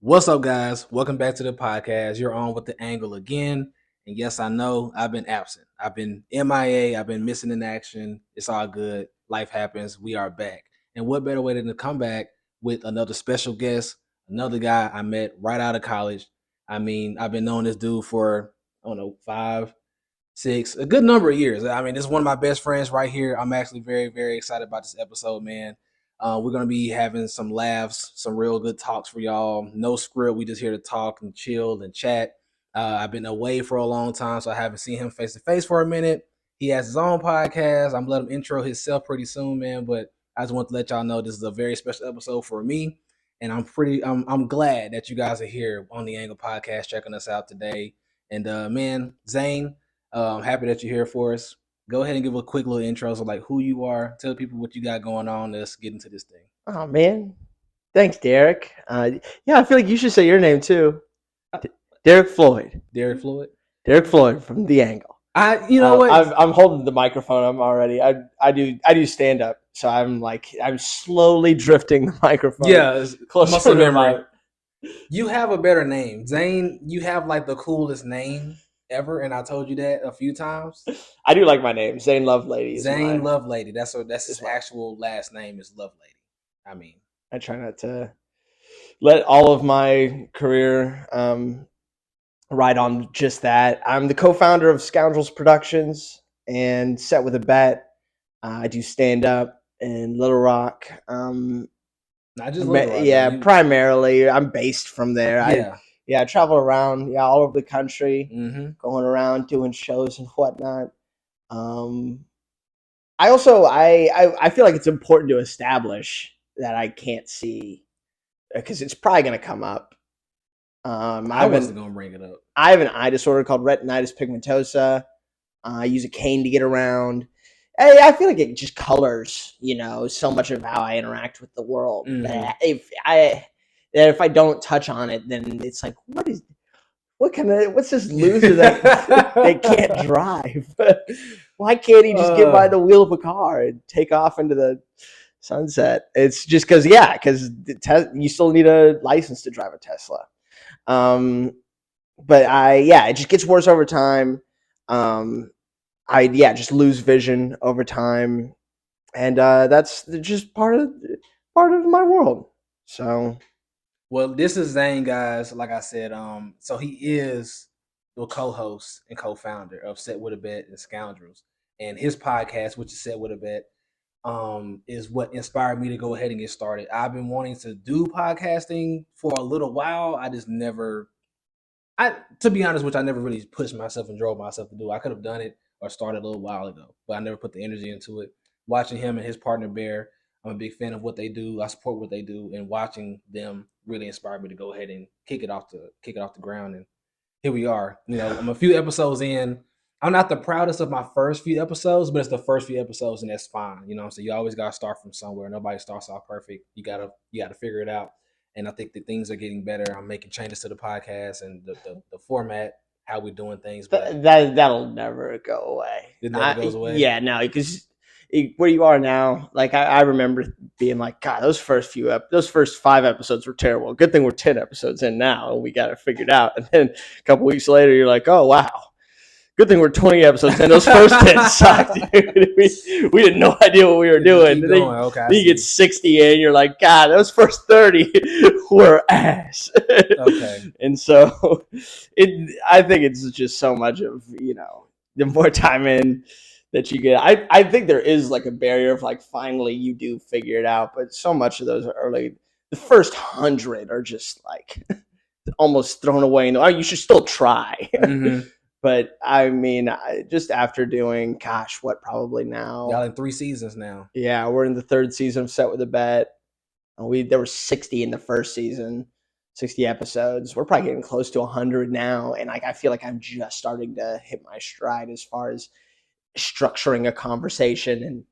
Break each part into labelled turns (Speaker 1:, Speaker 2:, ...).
Speaker 1: What's up, guys? Welcome back to the podcast. You're on with the angle again. And yes, I know I've been absent. I've been MIA. I've been missing in action. It's all good. Life happens. We are back. And what better way than to come back with another special guest, another guy I met right out of college. I mean, I've been knowing this dude for, I don't know, 5, 6, a good number of years. I mean, this is one of my best friends right here. I'm actually very, very excited about this episode, man. We're gonna be having some laughs, some real good talks for y'all. No script. We just here to talk and chill and chat. I've been away for a long time, so I haven't seen him face to face for a minute. He has his own podcast. I'm gonna let him intro himself pretty soon, man. But I just want to let y'all know this is a very special episode for me, and I'm glad that you guys are here on the Angle Podcast checking us out today. And man, Zane, I'm happy that you're here for us. Go ahead and give a quick little intro, so like who you are, tell people what you got going on. Let's get into this thing.
Speaker 2: Oh man, thanks, Derek. Yeah, I feel like you should say your name too, Derek Floyd.
Speaker 1: Derek Floyd.
Speaker 2: Derek Floyd from The Angle.
Speaker 1: You know what?
Speaker 2: I'm holding the microphone. I'm already. I do stand up, so I'm slowly drifting the microphone.
Speaker 1: Yeah,
Speaker 2: closer
Speaker 1: muscle
Speaker 2: to
Speaker 1: memory. You have a better name, Zane. You have like the coolest name ever, and I told you that a few times.
Speaker 2: I do like my name, Zane Lovelady.
Speaker 1: Zane Lovelady. That's his actual last name is Lovelady. I mean,
Speaker 2: I try not to let all of my career ride on just that. I'm the co-founder of Scoundrels Productions and Set with a Bet. I do stand up in Little Rock.
Speaker 1: not just Little Rock,
Speaker 2: yeah,
Speaker 1: you,
Speaker 2: primarily. I'm based from there.
Speaker 1: yeah.
Speaker 2: I travel around, all over the country,
Speaker 1: Mm-hmm.
Speaker 2: going around doing shows and whatnot. I also I feel like it's important to establish that I can't see because it's probably going to come up.
Speaker 1: I wasn't gonna bring it up.
Speaker 2: I have an eye disorder called retinitis pigmentosa. I use a cane to get around. I feel like it just colors, so much of how I interact with the world.
Speaker 1: Mhm.
Speaker 2: If I don't touch on it, then it's like, what's this loser that they can't drive? Why can't he just get by the wheel of a car and take off into the sunset? It's just because you still need a license to drive a Tesla. But it just gets worse over time. I just lose vision over time, and that's just part of my world. So,
Speaker 1: well, this is Zane, guys. Like I said, so he is the co-host and co-founder of Set with a Bet and Scoundrels, and his podcast, which is Set with a Bet, is what inspired me to go ahead and get started. I've been wanting to do podcasting for a little while. I just never, to be honest, which I never really pushed myself and drove myself to do. I could have done it or started a little while ago, but I never put the energy into it. Watching him and his partner Bear, I'm a big fan of what they do. I support what they do, and watching them really inspired me to go ahead and kick it off the ground. And here we are. I'm a few episodes in. I'm not the proudest of my first few episodes, but it's the first few episodes, and that's fine. So you always gotta start from somewhere. Nobody starts off perfect. You gotta figure it out. And I think that things are getting better. I'm making changes to the podcast and the format, how we're doing things. But
Speaker 2: that'll never go away.
Speaker 1: it never goes away.
Speaker 2: Yeah, no, because where you are now, like I remember being like, God, those first 5 episodes were terrible. Good thing we're 10 episodes in now and we got it figured out. And then a couple weeks later, you're like, oh wow. Good thing we're 20 episodes in. Those first 10 sucked, dude. We had no idea what we were doing. Then you get 60 in, you're like, God, those first 30 were ass.
Speaker 1: Okay.
Speaker 2: And so I think it's just so much of, the more time in that you get. I think there is like a barrier of like finally you do figure it out, but so much of those are like the first 100 are just like almost thrown away. You should still try.
Speaker 1: Mm-hmm.
Speaker 2: But I mean, just after doing, probably now?
Speaker 1: Y'all in 3 seasons now.
Speaker 2: Yeah, we're in the 3rd season of Set with a Bet. There were 60 in the first season, 60 episodes. We're probably getting close to 100 now, and I feel like I'm just starting to hit my stride as far as structuring a conversation and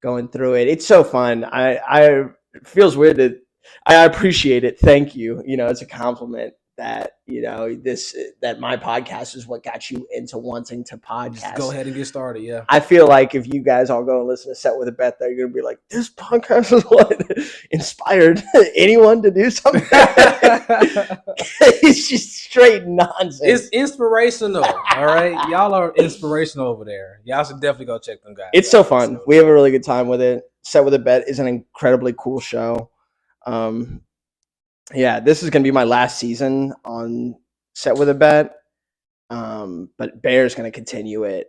Speaker 2: going through it. It's so fun. It feels weird that I appreciate it. Thank you. It's a compliment that that my podcast is what got you into wanting to
Speaker 1: Just go
Speaker 2: podcast.
Speaker 1: ahead and get started. Yeah.
Speaker 2: I feel like if you guys all go and listen to Set with a Bet, that you're gonna be like, this podcast is what inspired anyone to do something. It's just straight nonsense.
Speaker 1: It's inspirational. All right, y'all are inspirational over there. Y'all should definitely go check them guys.
Speaker 2: It's so fun. We have a really good time with it. Set with a Bet is an incredibly cool show. Yeah, this is gonna be my last season on Set with a Bet. But Bear's gonna continue it.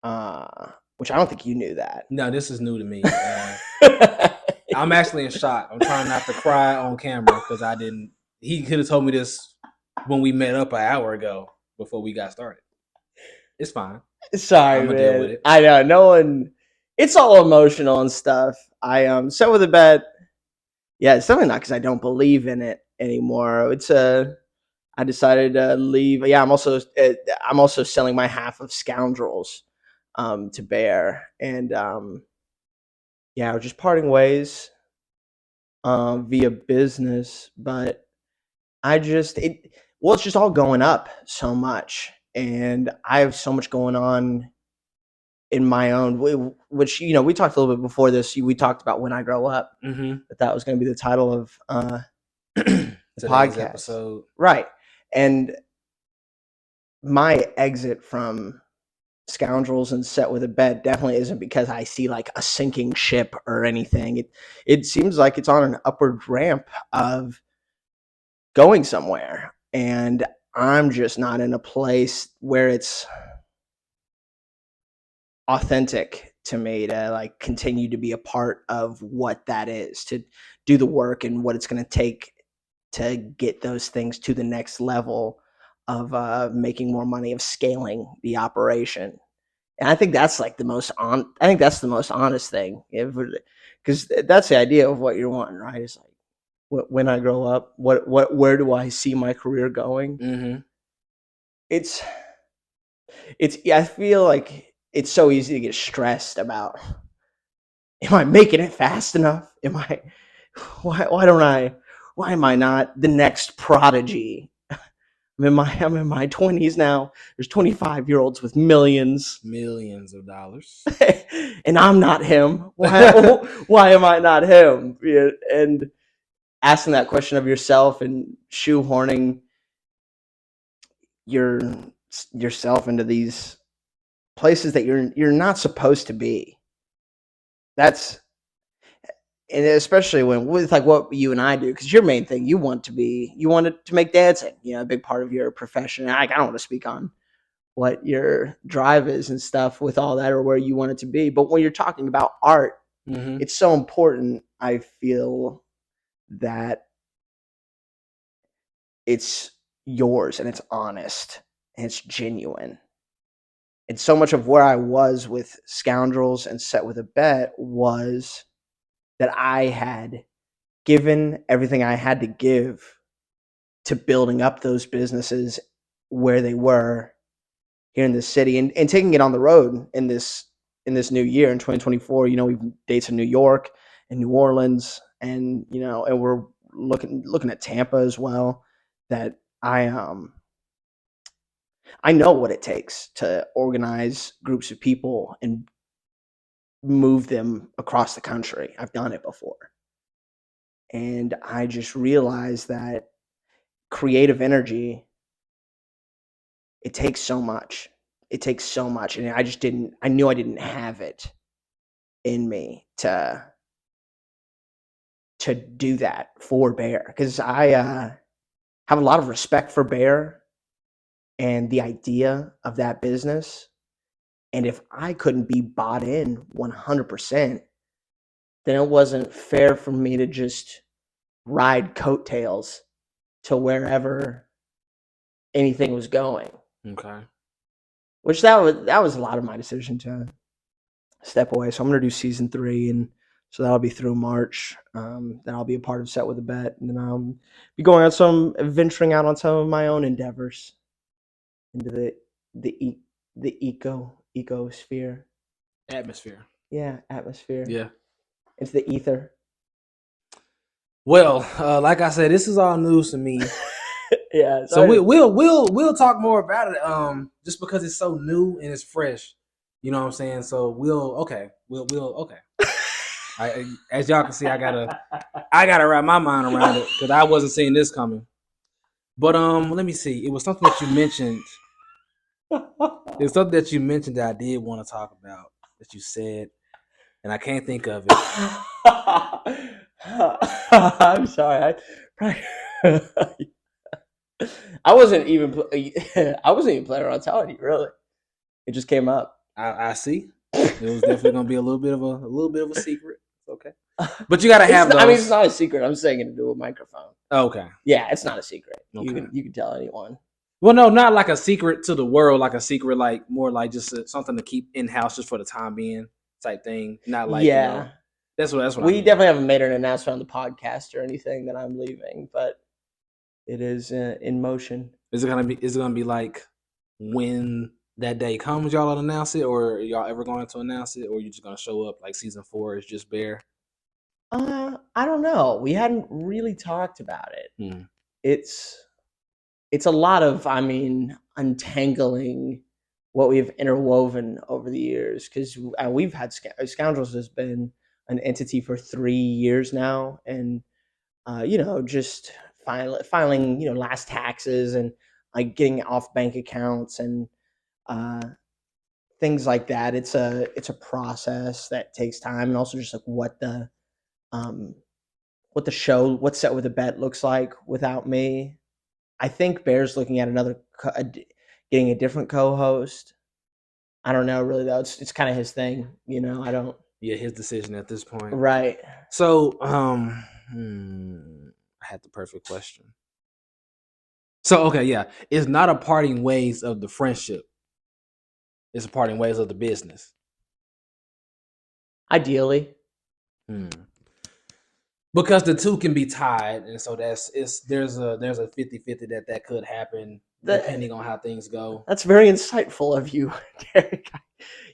Speaker 2: Which I don't think you knew that.
Speaker 1: No, this is new to me. I'm actually in shock. I'm trying not to cry on camera because I didn't. He could have told me this when we met up an hour ago before we got started. It's fine.
Speaker 2: Sorry,
Speaker 1: I'm gonna
Speaker 2: man.
Speaker 1: deal with it.
Speaker 2: I know no one. It's all emotional and stuff. I Set with a Bet. Yeah, it's definitely not because I don't believe in it anymore. I decided to leave. Yeah, I'm also selling my half of Scoundrels to Bear, and yeah, we're just parting ways via business. But it's just all going up so much, and I have so much going on in my own, which we talked a little bit before this. We talked about When I Grow Up.
Speaker 1: Mm-hmm.
Speaker 2: That was going to be the title of the
Speaker 1: Today's
Speaker 2: podcast,
Speaker 1: episode.
Speaker 2: right? And my exit from Scoundrels and Set with a Bet definitely isn't because I see like a sinking ship or anything. It seems like it's on an upward ramp of going somewhere, and I'm just not in a place where it's authentic to me to like continue to be a part of what that is, to do the work and what it's going to take to get those things to the next level of making more money, of scaling the operation. And I think that's like I think that's the most honest thing, because that's the idea of what you're wanting, right? It's like, when I grow up, where do I see my career going?
Speaker 1: Mm-hmm.
Speaker 2: It's I feel like it's so easy to get stressed about, am I making it fast enough? Why am I not the next prodigy? I'm in my 20s now. There's 25-year-olds with millions
Speaker 1: of dollars.
Speaker 2: and I'm not him. Why am I not him? Yeah, and asking that question of yourself and shoehorning yourself into these places that you're not supposed to be. That's And especially with like what you and I do, because your main thing, you wanted to make dancing, a big part of your profession. I don't want to speak on what your drive is and stuff with all that, or where you want it to be. But when you're talking about art,
Speaker 1: Mm-hmm.
Speaker 2: it's so important, I feel, that it's yours and it's honest and it's genuine. And so much of where I was with Scoundrels and Set with a Bet was that I had given everything I had to give to building up those businesses where they were here in this city, and taking it on the road in this new year in 2024. We've dates in New York and New Orleans, and and we're looking at Tampa as well. That I know what it takes to organize groups of people and move them across the country. I've done it before. And I just realized that creative energy, it takes so much. It takes so much. And I knew I didn't have it in me to do that for Bear. Because I have a lot of respect for Bear and the idea of that business. And if I couldn't be bought in 100%, then it wasn't fair for me to just ride coattails to wherever anything was going.
Speaker 1: Okay.
Speaker 2: Which that was a lot of my decision to step away. So I'm gonna do season 3, and so that'll be through March. Then I'll be a part of Set with a Bet, and then I'll be going on venturing out on some of my own endeavors into the ecosphere.
Speaker 1: Atmosphere.
Speaker 2: Yeah, atmosphere.
Speaker 1: Yeah.
Speaker 2: It's the ether.
Speaker 1: Well, like I said, this is all news to me.
Speaker 2: Yeah,
Speaker 1: So
Speaker 2: sorry.
Speaker 1: we'll talk more about it. Just because it's so new and it's fresh. You know what I'm saying? So we'll okay. As y'all can see, I gotta wrap my mind around it because I wasn't seeing this coming. But let me see. It was something that you mentioned. It was something that you mentioned that I did want to talk about that you said, and I can't think of it.
Speaker 2: I'm sorry. I wasn't even. I wasn't even planning on telling you. Really, it just came up.
Speaker 1: I see. It was definitely gonna be a little bit of a secret. Okay, but you gotta
Speaker 2: It's.
Speaker 1: have
Speaker 2: I mean, it's
Speaker 1: those.
Speaker 2: not a secret. I'm saying it into a microphone.
Speaker 1: Okay,
Speaker 2: Yeah, it's not a secret.
Speaker 1: okay.
Speaker 2: You can tell anyone.
Speaker 1: Well, no, not like a secret to the world, like a secret, like more like just something to keep in house just for the time being type thing. Not like
Speaker 2: Yeah,
Speaker 1: that's what I
Speaker 2: we
Speaker 1: mean.
Speaker 2: definitely haven't made an announcement on the podcast or anything that I'm leaving, but it is in motion.
Speaker 1: Is it gonna be like when that day comes, y'all will announce it, or are y'all ever going to announce it, or you just gonna show up like season 4 is just bare?
Speaker 2: I don't know. We hadn't really talked about it.
Speaker 1: Hmm.
Speaker 2: It's it's a lot of, I mean, untangling what we've interwoven over the years because we've had Scoundrels has been an entity for 3 years now, and just filing last taxes and like getting off bank accounts and uh, things like that. It's a process that takes time, and also just like um, what Set with a Bet looks like without me. I think Bear's looking at getting a different co-host. I don't know really though. It's kind of his thing, you know. I don't.
Speaker 1: Yeah, his decision at this point.
Speaker 2: Right.
Speaker 1: So, I had the perfect question. So, okay, yeah, it's not a parting ways of the friendship. It's a parting ways of the business.
Speaker 2: Ideally.
Speaker 1: Hmm. Because the two can be tied, and so there's a 50-50 that could happen
Speaker 2: The,
Speaker 1: depending on how things go.
Speaker 2: that's very insightful of you, Derek.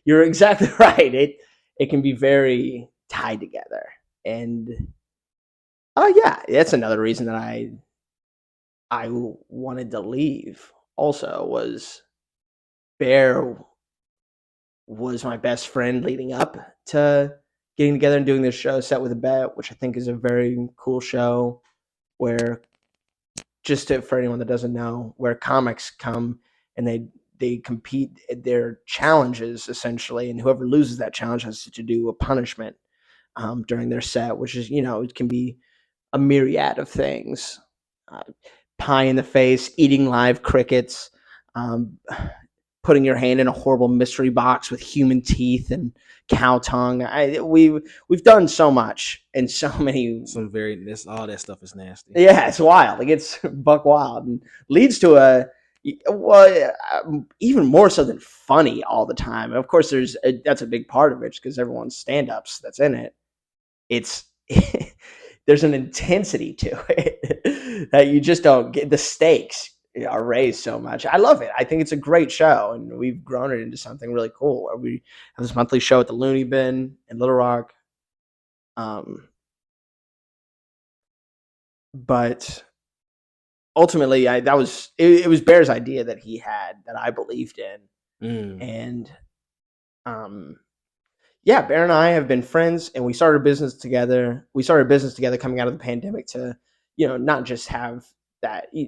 Speaker 2: You're exactly right. It can be very tied together. And oh yeah, that's another reason that I wanted to leave also was Bear was my best friend leading up to getting together and doing this show Set with a Bet, which I think is a very cool show where for anyone that doesn't know, where comics come and they compete their challenges essentially, and whoever loses that challenge has to do a punishment during their set, which is it can be a myriad of things. Uh, Pie in the face, eating live crickets, um, putting your hand in a horrible mystery box with human teeth and cow tongue. We've done so much and so many.
Speaker 1: This all that stuff is nasty.
Speaker 2: Yeah, it's wild. It gets buck wild and leads to even more so than funny all the time. And of course, that's a big part of it because everyone's stand-ups that's in it. It's there's an intensity to it that you just don't get. The stakes are raised so much. I love it. I think it's a great show, and we've grown it into something really cool. We have this monthly show at the Looney Bin in Little Rock. Um, but ultimately, it was Bear's idea that he had that I believed in,
Speaker 1: Mm.
Speaker 2: and um, yeah, Bear and I have been friends, and we started a business together. We started a business together coming out of the pandemic to, not just have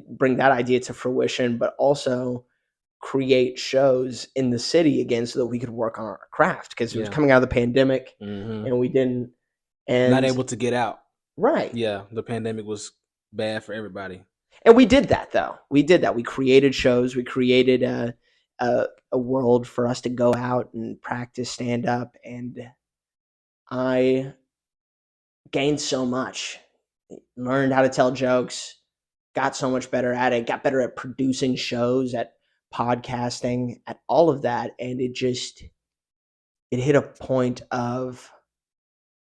Speaker 2: bring that idea to fruition, but also create shows in the city again so that we could work on our craft because it was
Speaker 1: Yeah.
Speaker 2: coming out of the pandemic
Speaker 1: Hmm.
Speaker 2: and we didn't.
Speaker 1: Not
Speaker 2: And
Speaker 1: able to get out.
Speaker 2: right.
Speaker 1: Yeah, the pandemic was bad for everybody.
Speaker 2: And we did that though. We did that. We created shows. We created a world for us to go out and practice stand up. And I gained so much, learned how to tell jokes, got so much better at it, got better at producing shows, at podcasting, at all of that. And it hit a point of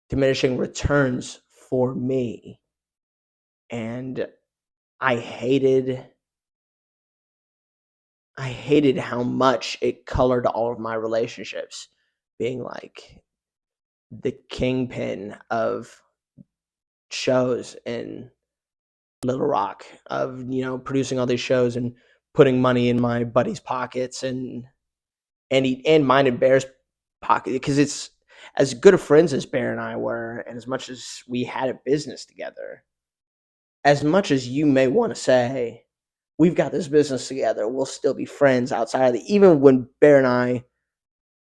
Speaker 2: diminishing returns for me. And I hated I hated how much it colored all of my relationships, being like the kingpin of shows and Little Rock, of producing all these shows and putting money in my buddies' pockets, and mine and Bear's pocket, because it's as good of friends as Bear and I were, and as much as we had a business together, as much as you may want to say we've got this business together, we'll still be friends outside of the. Even when Bear and I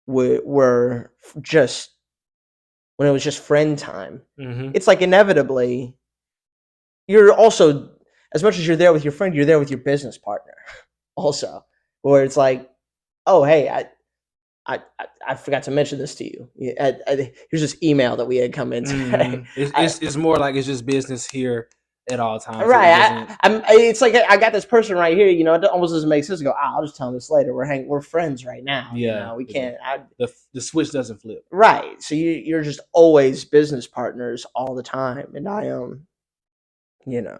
Speaker 2: were just when it was just friend time,
Speaker 1: Mm-hmm.
Speaker 2: it's like inevitably you're also, as much as you're there with your friend, you're there with your business partner also, where it's like, oh hey, I forgot to mention this to you. Here's this email that we had come in today.
Speaker 1: Mm-hmm. It's more like it's just business here at all times. It
Speaker 2: Right.
Speaker 1: doesn't.
Speaker 2: It's like I got this person right here. It almost doesn't make sense to go. I'll just tell them this later. We're friends right now.
Speaker 1: Yeah.
Speaker 2: We can't.
Speaker 1: The switch doesn't flip.
Speaker 2: Right. So you're just always business partners all the time, and you know,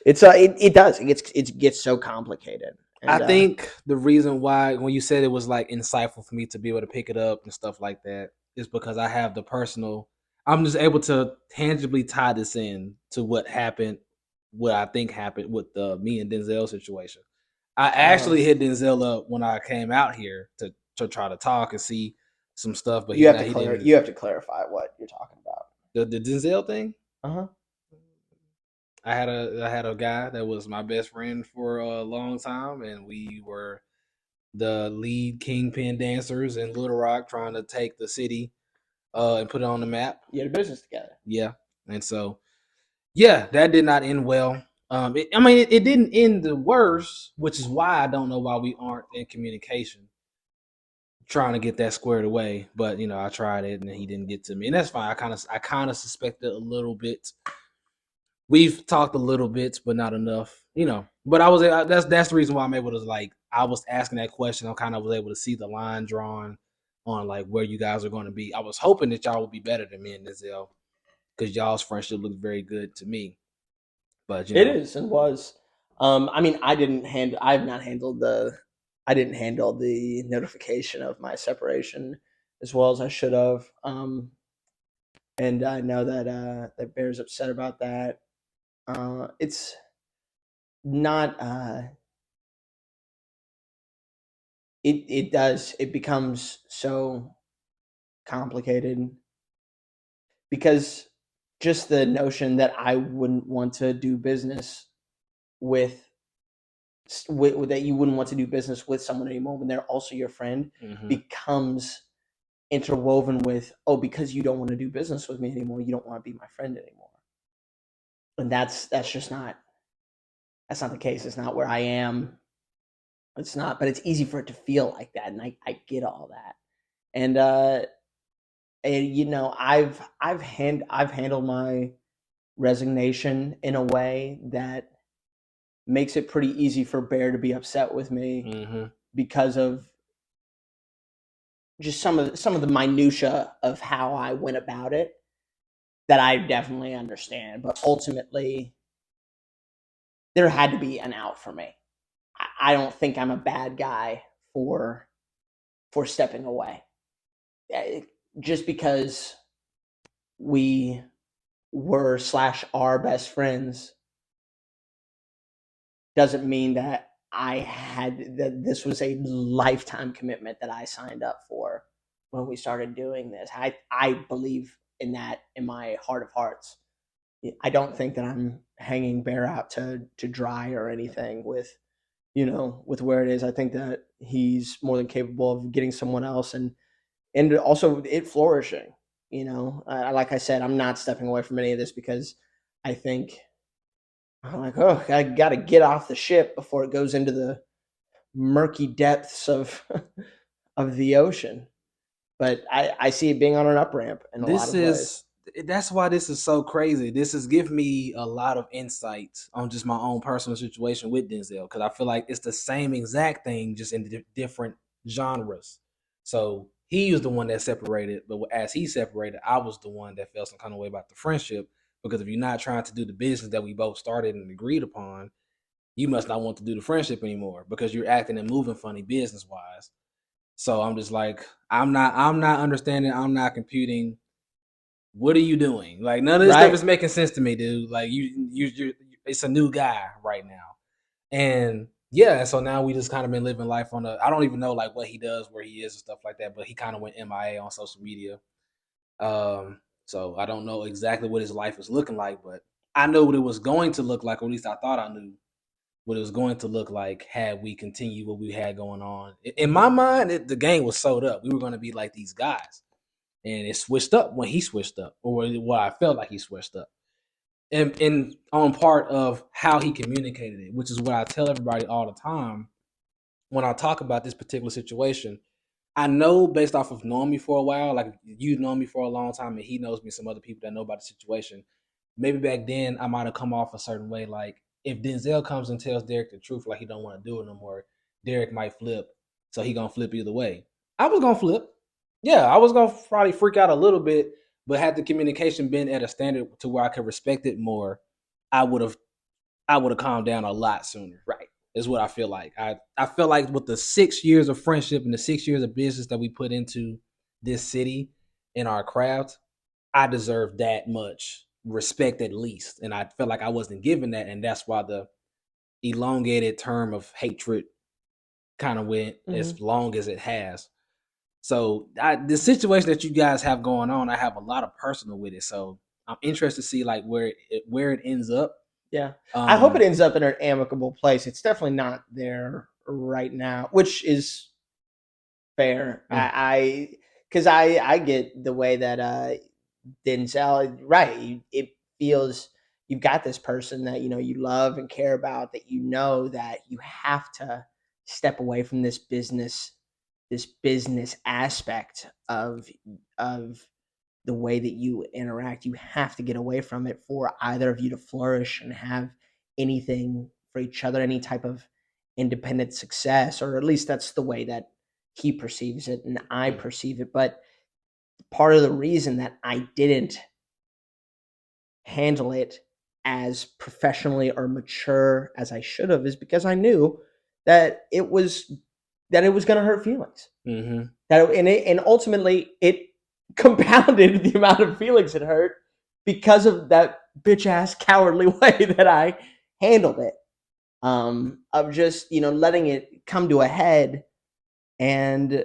Speaker 2: it does. It gets so complicated,
Speaker 1: I
Speaker 2: and
Speaker 1: think the reason why when you said it was like insightful for me to be able to pick it up and stuff like that is because I have the personal. I'm just able to tangibly tie this in to what happened, what I think happened with the me and Denzel situation. I
Speaker 2: uh,
Speaker 1: actually hit Denzel up when I came out here to try to talk and see some stuff, but
Speaker 2: you have to
Speaker 1: he didn't.
Speaker 2: you have to clarify what you're talking about.
Speaker 1: The Denzel thing.
Speaker 2: Uh huh.
Speaker 1: I had a guy that was my best friend for a long time, and we were the lead kingpin dancers in Little Rock, trying to take the city and put it on the map.
Speaker 2: You had a business together.
Speaker 1: Yeah, and so yeah, that did not end well. I mean, it didn't end the worst, which is why I don't know why we aren't in communication, trying to get that squared away. But I tried it, and he didn't get to me, and that's fine. I kind of suspected a little bit. We've talked a little bit, but not enough. But that's the reason why I'm able to, like, I was asking that question. I kind of was able to see the line drawn on like where you guys are going to be. I was hoping that y'all would be better than me and Denzel because y'all's friendship looked very good to me. But
Speaker 2: It is and was. I mean, I didn't handle the notification of my separation as well as I should have. And I know that Bear's upset about that. It's not. It becomes so complicated because just the notion that I wouldn't want to do business with that you wouldn't want to do business with someone anymore when they're also your friend
Speaker 1: mm-hmm.
Speaker 2: becomes interwoven with, oh, because you don't want to do business with me anymore, you don't want to be my friend anymore. And that's just not the case. It's not where I am. It's not, but it's easy for it to feel like that, and I get all that. And I've handled my resignation in a way that makes it pretty easy for Bear to be upset with me
Speaker 1: Mm-hmm.
Speaker 2: because of just some of the minutia of how I went about it that I definitely understand. But ultimately, there had to be an out for me. I don't think I'm a bad guy for stepping away. Just because we were / are best friends doesn't mean that that this was a lifetime commitment that I signed up for when we started doing this. I believe in that in my heart of hearts. I don't think that I'm hanging Bear out to dry or anything with where it is. I think that he's more than capable of getting someone else and also it flourishing. Like I said, I'm not stepping away from any of this because I think I'm like, oh, I got to get off the ship before it goes into the murky depths of of the ocean. But I see it being on an up ramp in a lot
Speaker 1: This
Speaker 2: of ways.
Speaker 1: is that's why this is so crazy. This has given me a lot of insight on just my own personal situation with Denzel because I feel like it's the same exact thing, just in different genres. So he was the one that separated, but as he separated, I was the one that felt some kind of way about the friendship because if you're not trying to do the business that we both started and agreed upon, you must not want to do the friendship anymore because you're acting and moving funny business wise. So I'm just like, I'm not understanding, I'm not computing what are you doing? Like none of this stuff
Speaker 2: Right.
Speaker 1: is making sense to me, dude. Like you it's a new guy right now, and yeah. So now we just kind of been living life on a. I don't even know like what he does, where he is, and stuff like that. But he kind of went MIA on social media. So I don't know exactly what his life is looking like, but I know what it was going to look like, or at least I thought I knew what it was going to look like had we continued what we had going on. In my mind, the game was sold up. We were going to be like these guys, and it switched up when he switched up, or what I felt like he switched up, and on part of how he communicated it, which is what I tell everybody all the time when I talk about this particular situation. I know based off of knowing me for a while, like you've known me for a long time, and he knows me, some other people that know about the situation. Maybe back then I might have come off a certain way. Like if Denzel comes and tells Derek the truth, like he don't want to do it no more, Derek might flip. So he gonna flip either way. I was gonna flip. Yeah, I was gonna probably freak out a little bit, but had the communication been at a standard to where I could respect it more, I would have I would have calmed down a lot sooner.
Speaker 2: Right.
Speaker 1: Is what I feel like. I feel like with the 6 years of friendship and the 6 years of business that we put into this city in our craft, I deserve that much respect at least. And I felt like I wasn't given that, and that's why the elongated term of hatred kind of went
Speaker 2: Mm-hmm.
Speaker 1: as long as it has. So the situation that you guys have going on, I have a lot of personal with it. So I'm interested to see like where it ends up.
Speaker 2: Yeah. I hope it
Speaker 1: Um,
Speaker 2: ends up in an amicable place. It's definitely not there right now, which is fair.
Speaker 1: mm,
Speaker 2: Because I get the way that Denzel, right? It feels you've got this person that you love and care about, that that you have to step away from this business aspect of the way that you interact. You have to get away from it for either of you to flourish and have anything for each other, any type of independent success, or at least that's the way that he perceives it and I
Speaker 1: mm,
Speaker 2: perceive it. But part of the reason that I didn't handle it as professionally or mature as I should have is because I knew that it was going to hurt feelings.
Speaker 1: mm-hmm,
Speaker 2: And ultimately it compounded the amount of feelings it hurt because of that bitch ass cowardly way that I handled it. Of just letting it come to a head and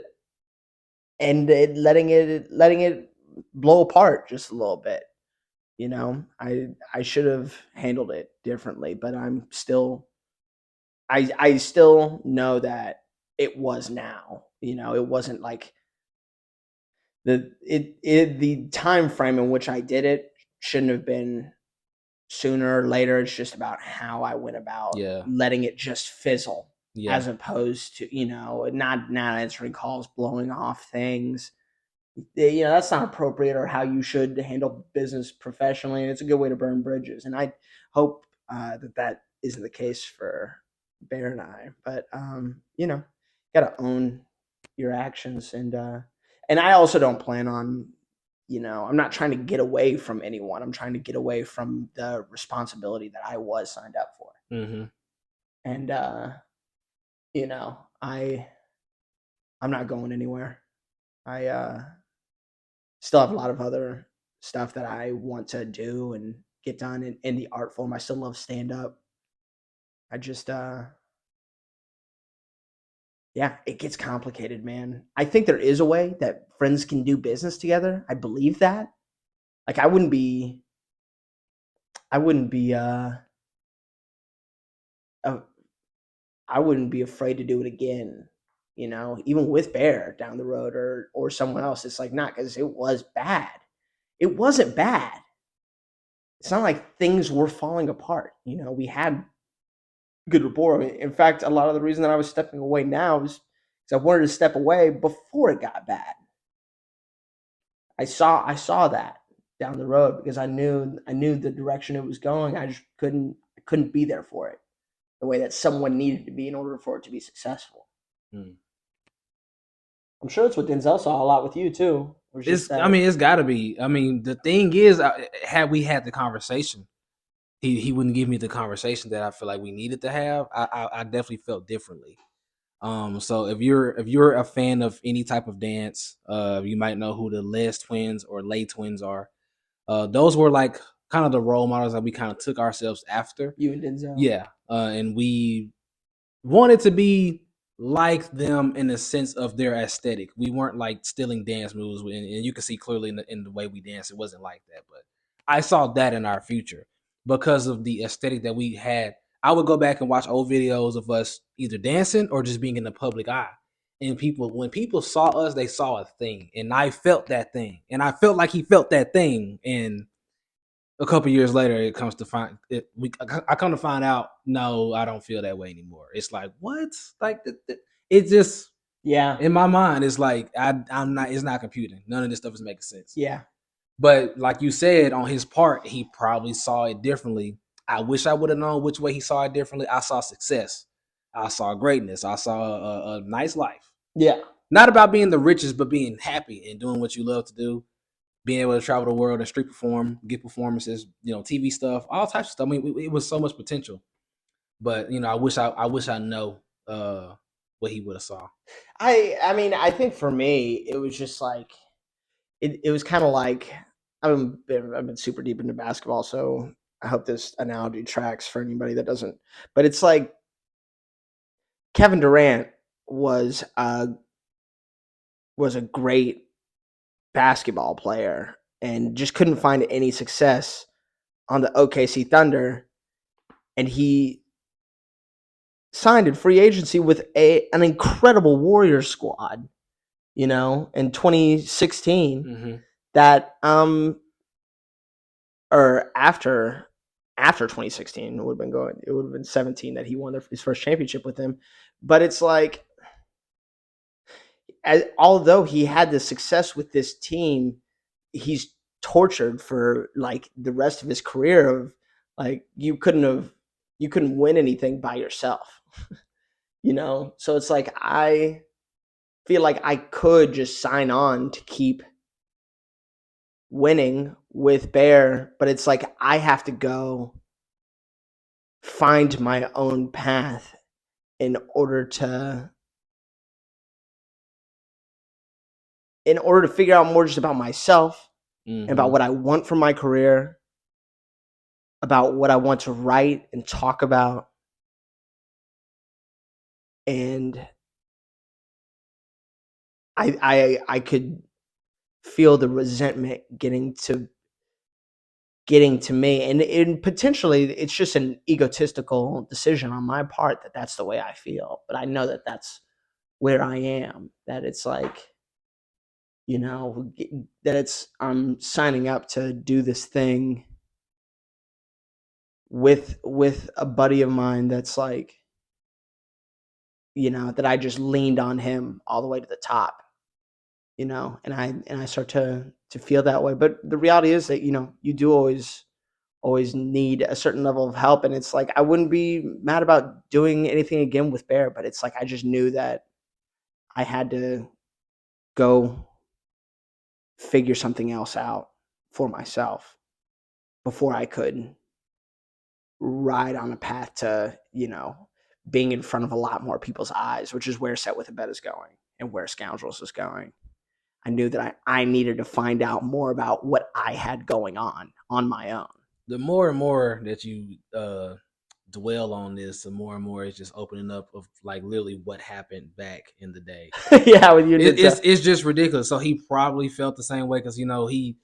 Speaker 2: letting it blow apart just a little bit. I should have handled it differently, but I still know that it was now. It wasn't like the time frame in which I did it shouldn't have been sooner or later. It's just about how I went about
Speaker 1: yeah,
Speaker 2: letting it just fizzle,
Speaker 1: yeah.
Speaker 2: as opposed to not answering calls, blowing off things. That's not appropriate or how you should handle business professionally, and it's a good way to burn bridges. And I hope that isn't the case for Bear and I. But got to own your actions, and I also don't plan on. I'm not trying to get away from anyone. I'm trying to get away from the responsibility that I was signed up for.
Speaker 1: Mm-hmm.
Speaker 2: And you know, I I'm not going anywhere. I still have a lot of other stuff that I want to do and get done in the art form. I still love stand up. I just yeah, it gets complicated, man. I think there is a way that friends can do business together. I believe that. Like I wouldn't be uh I wouldn't be afraid to do it again, even with Bear down the road or someone else. It's like not because it was bad. It wasn't bad. It's not like things were falling apart. We had good rapport. I mean, in fact, a lot of the reason that I was stepping away now is because I wanted to step away before it got bad. I saw that down the road because I knew the direction it was going. I just couldn't be there for it the way that someone needed to be in order for it to be successful.
Speaker 1: Mm.
Speaker 2: I'm sure it's what Denzel saw a lot with you too. It was just
Speaker 1: I
Speaker 2: that.
Speaker 1: mean, it's got to be. I mean, the thing is, had we had the conversation, he wouldn't give me the conversation that I feel like we needed to have. I definitely felt differently. So if you're a fan of any type of dance, you might know who the Les twins or Lay twins are. Those were like kind of the role models that we kind of took ourselves after.
Speaker 2: You and Denzel.
Speaker 1: Yeah, and we wanted to be like them in the sense of their aesthetic. We weren't like stealing dance moves, and you can see clearly in the way we dance, it wasn't like that. But I saw that in our future because of the aesthetic that we had. I would go back and watch old videos of us either dancing or just being in the public eye. And people, when people saw us, they saw a thing, and I felt that thing, and I felt like he felt that thing, and a couple years later, it comes to find it. I come to find out, no, I don't feel that way anymore. It's like what? Like it just
Speaker 2: Yeah.
Speaker 1: in my mind, it's like I'm not. It's not computing. None of this stuff is making sense.
Speaker 2: Yeah.
Speaker 1: But like you said, on his part, he probably saw it differently. I wish I would have known which way he saw it differently. I saw success. I saw greatness. I saw a nice life.
Speaker 2: Yeah.
Speaker 1: Not about being the richest, but being happy and doing what you love to do, being able to travel the world and street perform, get performances, TV stuff, all types of stuff. I mean, it was so much potential, but I wish I know what he would have saw.
Speaker 2: I mean, I think for me, it was just like it was kind of like I've been super deep into basketball, so I hope this analogy tracks for anybody that doesn't. But it's like Kevin Durant was a was a great basketball player and just couldn't find any success on the OKC Thunder, and he signed in free agency with an incredible Warriors squad, in 2016
Speaker 1: Mm-hmm.
Speaker 2: that or after 2016 it would have been 17 that he won his first championship with them. But it's like, although he had the success with this team, he's tortured for like the rest of his career of like you couldn't win anything by yourself. So it's like I feel like I could just sign on to keep winning with Bear, but it's like I have to go find my own path in order to figure out more just about myself and about
Speaker 1: Mm-hmm.
Speaker 2: what I want from my career, about what I want to write and talk about. And I could feel the resentment getting to me, and potentially it's just an egotistical decision on my part that that's the way I feel, but I know that that's where I am, that it's like, that it's I'm signing up to do this thing with a buddy of mine that's like, that I just leaned on him all the way to the top, and I start to feel that way. But the reality is that, you do always need a certain level of help, and it's like I wouldn't be mad about doing anything again with Bear, but it's like I just knew that I had to go figure something else out for myself before I could ride on a path to, being in front of a lot more people's eyes, which is where Set with a Bet is going and where Scoundrels is going. I knew that I needed to find out more about what I had going on my own.
Speaker 1: The more and more that you dwell on this, the more and more it's just opening up of like literally what happened back in the day.
Speaker 2: Yeah, with you and
Speaker 1: It's just ridiculous. So he probably felt the same way because he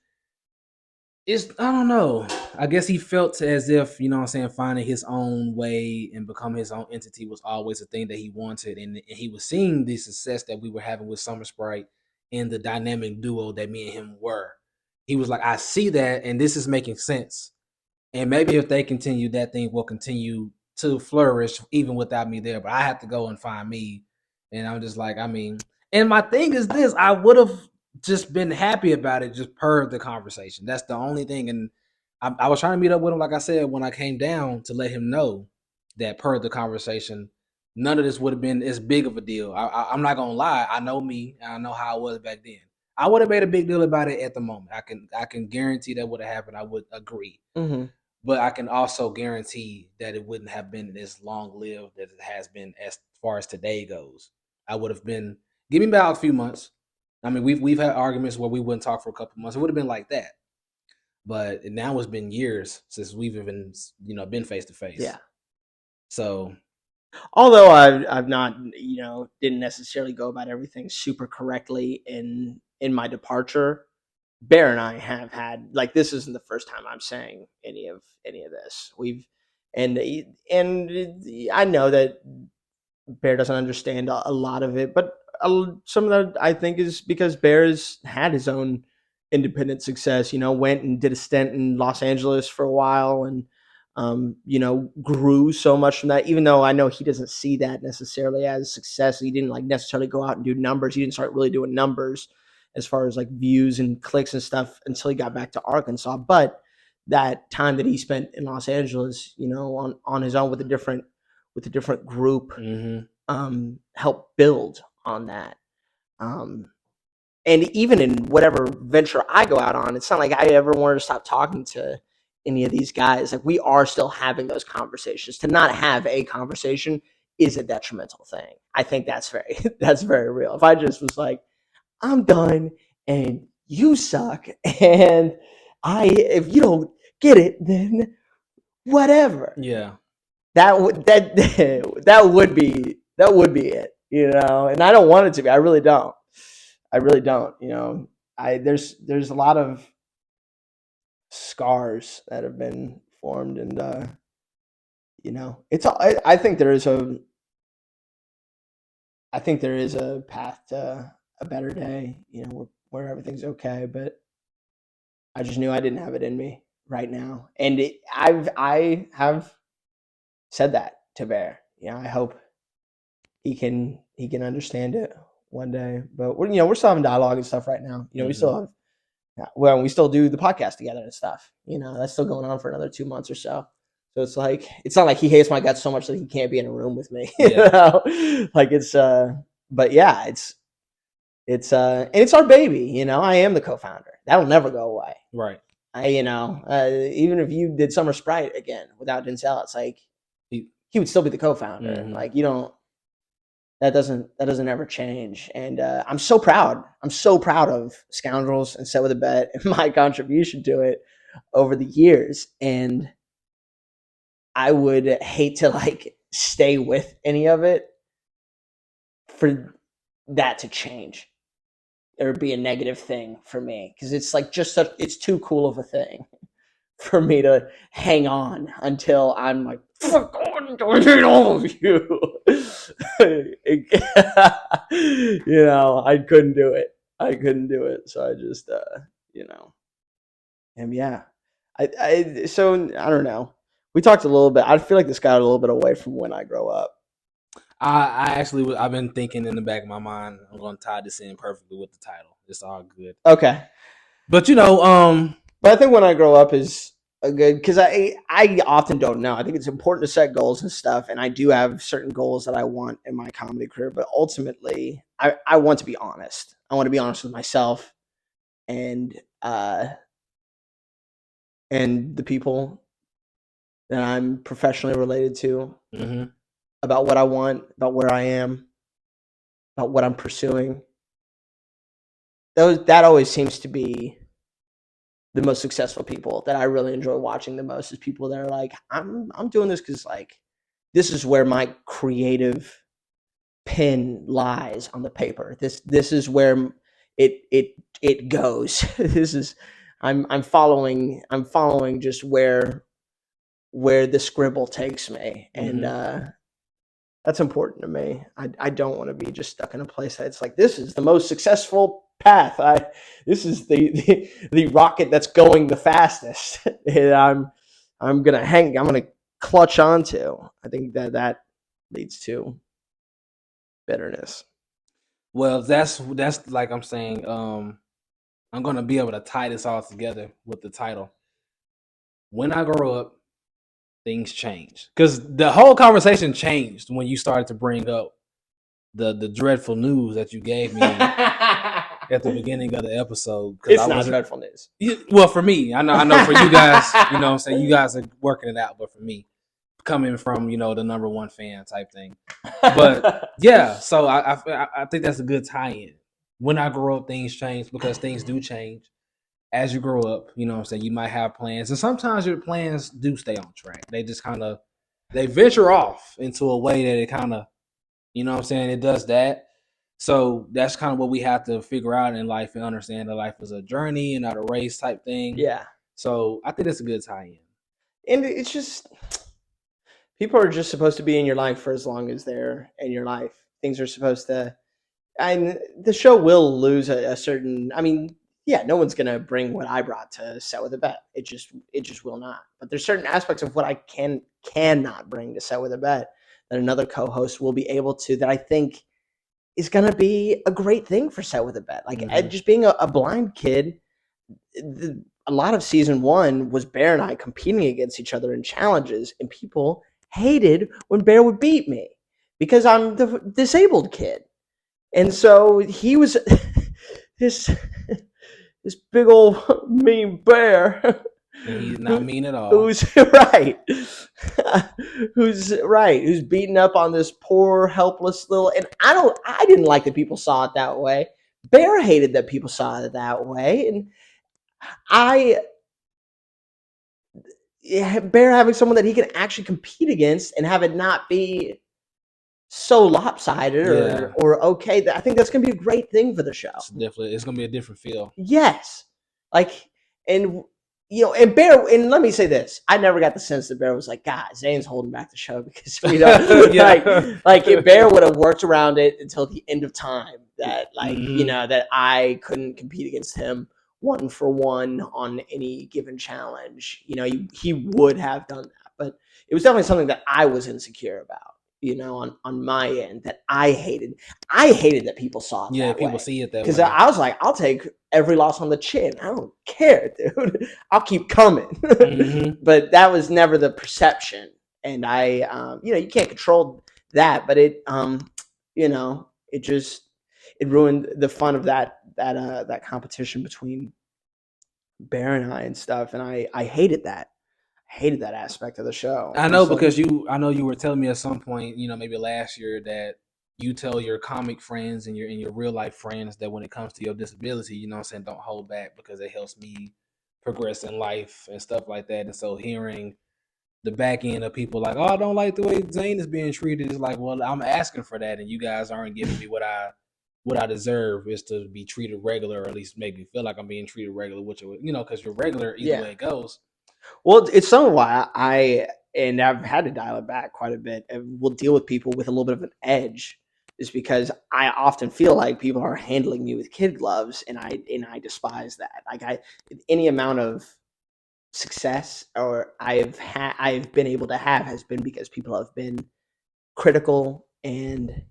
Speaker 1: it's I don't know. I guess he felt as if, what I'm saying, finding his own way and become his own entity was always a thing that he wanted. And he was seeing the success that we were having with Summer Sprite and the dynamic duo that me and him were. He was like, I see that and this is making sense. And maybe if they continue, that thing will continue to flourish even without me there. But I have to go and find me. And I'm just like, I mean, and my thing is this: I would have just been happy about it, just per the conversation. That's the only thing. And I was trying to meet up with him, like I said, when I came down to let him know that per the conversation, none of this would have been as big of a deal. I'm not gonna lie. I know me, and I know how I was back then. I would have made a big deal about it at the moment. I can guarantee that would have happened. I would agree,
Speaker 2: Mm-hmm.
Speaker 1: but I can also guarantee that it wouldn't have been as long lived as it has been as far as today goes. I would have been give me about a few months. I mean, we've had arguments where we wouldn't talk for a couple months. It would have been like that. but now it's been years since we've even been face to face.
Speaker 2: Yeah.
Speaker 1: So
Speaker 2: Although I've not, didn't necessarily go about everything super correctly in my departure. Bear and I have had, like, this isn't the first time I'm saying any of this. And I know that Bear doesn't understand a lot of it, but some of that I think is because Bear's had his own independent success. Went and did a stint in Los Angeles for a while, and grew so much from that. Even though I know he doesn't see that necessarily as success, he didn't like necessarily go out and do numbers. He didn't start really doing numbers as far as like views and clicks and stuff until he got back to Arkansas. But that time that he spent in Los Angeles, on his own with a different group,
Speaker 1: mm-hmm.
Speaker 2: help build on that. And even in whatever venture I go out on, it's not like I ever wanted to stop talking to any of these guys. Like, we are still having those conversations. To not have a conversation is a detrimental thing. I think that's very real. If I just was like, I'm done and you suck, and if you don't get it, then whatever.
Speaker 1: Yeah.
Speaker 2: That would that would be it, and I don't want it to be. I really don't. There's a lot of scars that have been formed, and it's I think there is a path to a better day, where everything's okay. But I just knew I didn't have it in me right now, and I have said that to Bear. I hope he can understand it one day. But we're still having dialogue and stuff right now.
Speaker 1: Mm-hmm.
Speaker 2: We still have, we still do the podcast together and stuff. That's still going on for another 2 months or so. So it's like, it's not like he hates my guts so much that he can't be in a room with me.
Speaker 1: Yeah.
Speaker 2: Like, it's but yeah, it's and it's our baby. I am the co-founder. That'll never go away.
Speaker 1: Right.
Speaker 2: Even if you did Summer Sprite again without Denzel, it's like he would still be the co-founder.
Speaker 1: Mm-hmm.
Speaker 2: Like, that doesn't ever change. And I'm so proud. I'm so proud of Scoundrels and Set with a Bet and my contribution to it over the years. And I would hate to like stay with any of it for that to change or be a negative thing for me, because it's like it's too cool of a thing for me to hang on until I'm like, fuck on, I hate all of you. I couldn't do it. So I just, and yeah, so I don't know. We talked a little bit. I feel like this got a little bit away from when I grow up.
Speaker 1: I've been thinking in the back of my mind, I'm going to tie this in perfectly with the title. It's all good.
Speaker 2: Okay.
Speaker 1: But
Speaker 2: but I think when I grow up is a good, because I often don't know. I think it's important to set goals and stuff, and I do have certain goals that I want in my comedy career. But ultimately, I want to be honest. I want to be honest with myself and the people that I'm professionally related to,
Speaker 1: mm-hmm.
Speaker 2: about what I want, about where I am, about what I'm pursuing. That always seems to be the most successful people that I really enjoy watching the most, is people that are like, I'm doing this because like this is where my creative pen lies on the paper. This is where it goes. This is I'm following just where the scribble takes me, and that's important to me. I don't want to be just stuck in a place that's like, this is the most successful path. This is the rocket that's going the fastest. And I'm gonna clutch onto. I think that leads to bitterness.
Speaker 1: Well, that's like I'm saying. I'm gonna be able to tie this all together with the title. When I grow up, things change, because the whole conversation changed when you started to bring up the dreadful news that you gave me at the beginning of the episode.
Speaker 2: It's not dreadful news.
Speaker 1: Well, for me, I know for you guys, what I'm saying, you guys are working it out, but for me, coming from the number one fan type thing, but yeah, so I think that's a good tie-in. When I grow up, things change, because things do change, as you grow up, you know what I'm saying, you might have plans, and sometimes your plans do stay on track. They just kind of they venture off into a way that it kind of, you know what I'm saying, it does that. So that's kind of what we have to figure out in life and understand that life is a journey and not a race type thing.
Speaker 2: Yeah.
Speaker 1: So I think it's a good tie-in.
Speaker 2: And it's just people are just supposed to be in your life for as long as they're in your life. Things are supposed to, and the show will lose a certain. I mean, yeah, no one's gonna bring what I brought to Set with a Bet. It just will not. But there's certain aspects of what I cannot bring to Set with a Bet that another co-host will be able to. That I think is gonna be a great thing for Set with a Bet. Like
Speaker 1: Mm-hmm.
Speaker 2: just being a blind kid. A lot of season one was Bear and I competing against each other in challenges, and people hated when Bear would beat me because I'm the disabled kid. And so he was this this big old mean bear
Speaker 1: And he's not
Speaker 2: who,
Speaker 1: mean at all.
Speaker 2: who's right, who's beating up on this poor helpless little. And I didn't like that people saw it that way. Bear hated that people saw it that way, and I Bear having someone that he can actually compete against and have it not be so lopsided
Speaker 1: Yeah,
Speaker 2: or okay. I think that's gonna be a great thing for the show.
Speaker 1: it's gonna be a different feel.
Speaker 2: Yes. Like, and and Bear, and let me say this. I never got the sense that Bear was like, God, Zane's holding back the show because
Speaker 1: Yeah.
Speaker 2: like if Bear would have worked around it until the end of time that
Speaker 1: Mm-hmm.
Speaker 2: that I couldn't compete against him one for one on any given challenge. He would have done that. But it was definitely something that I was insecure about, on my end that I hated. I hated that people saw it
Speaker 1: Yeah,
Speaker 2: that
Speaker 1: people
Speaker 2: way.
Speaker 1: see it that
Speaker 2: Because
Speaker 1: way.
Speaker 2: I was like, I'll take every loss on the chin. I don't care, dude. I'll keep coming.
Speaker 1: Mm-hmm.
Speaker 2: But that was never the perception, and you can't control that. But it just it ruined the fun of that competition between Bear and I and stuff. And I hated that. I hated that aspect of the show.
Speaker 1: I
Speaker 2: And
Speaker 1: know
Speaker 2: so
Speaker 1: because I know you were telling me at some point, maybe last year that you tell your comic friends and your real life friends that when it comes to your disability, you know what I'm saying, don't hold back because it helps me progress in life and stuff like that. And so hearing the back end of people like, oh, I don't like the way Zane is being treated, is like, well, I'm asking for that and you guys aren't giving me what I deserve is to be treated regular, or at least make me feel like I'm being treated regular, which because you're regular either
Speaker 2: yeah.
Speaker 1: way it goes.
Speaker 2: Well, it's some of why and I've had to dial it back quite a bit. And will deal with people with a little bit of an edge, is because I often feel like people are handling me with kid gloves, and I despise that. Like any amount of success or I've been able to have has been because people have been critical and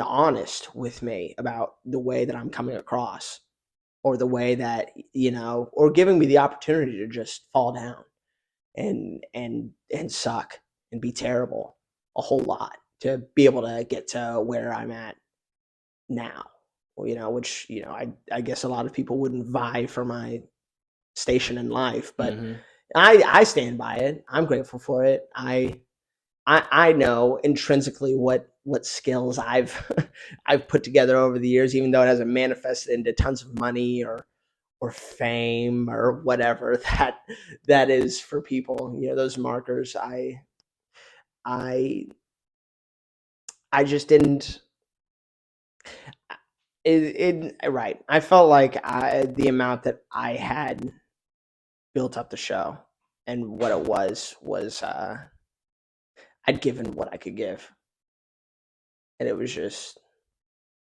Speaker 2: honest with me about the way that I'm coming across, or the way that or giving me the opportunity to just fall down and suck and be terrible a whole lot to be able to get to where I'm at now. Which I guess a lot of people wouldn't vie for my station in life, but
Speaker 1: Mm-hmm.
Speaker 2: I stand by it. I'm grateful for it. I know intrinsically what skills I've I've put together over the years, even though it hasn't manifested into tons of money or fame or whatever that is for people. Those markers. I I just didn't. Right. I felt like the amount that I had built up the show and what it was I'd given what I could give, and it was just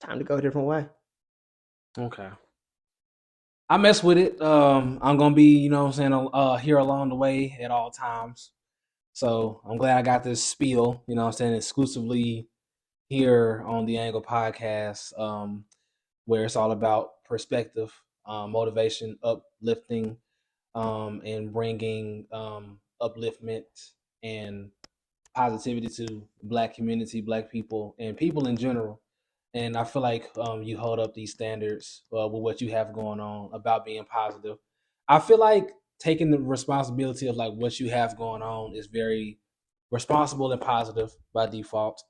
Speaker 2: time to go a different way.
Speaker 1: Okay. I mess with it. I'm gonna be, what I'm saying, here along the way at all times. So I'm glad I got this spiel, what I'm saying, exclusively here on the Angle Podcast, where it's all about perspective, motivation, uplifting, and bringing upliftment and positivity to Black community, Black people, and people in general. And I feel like you hold up these standards with what you have going on about being positive. I feel like taking the responsibility of like what you have going on is very responsible and positive by default,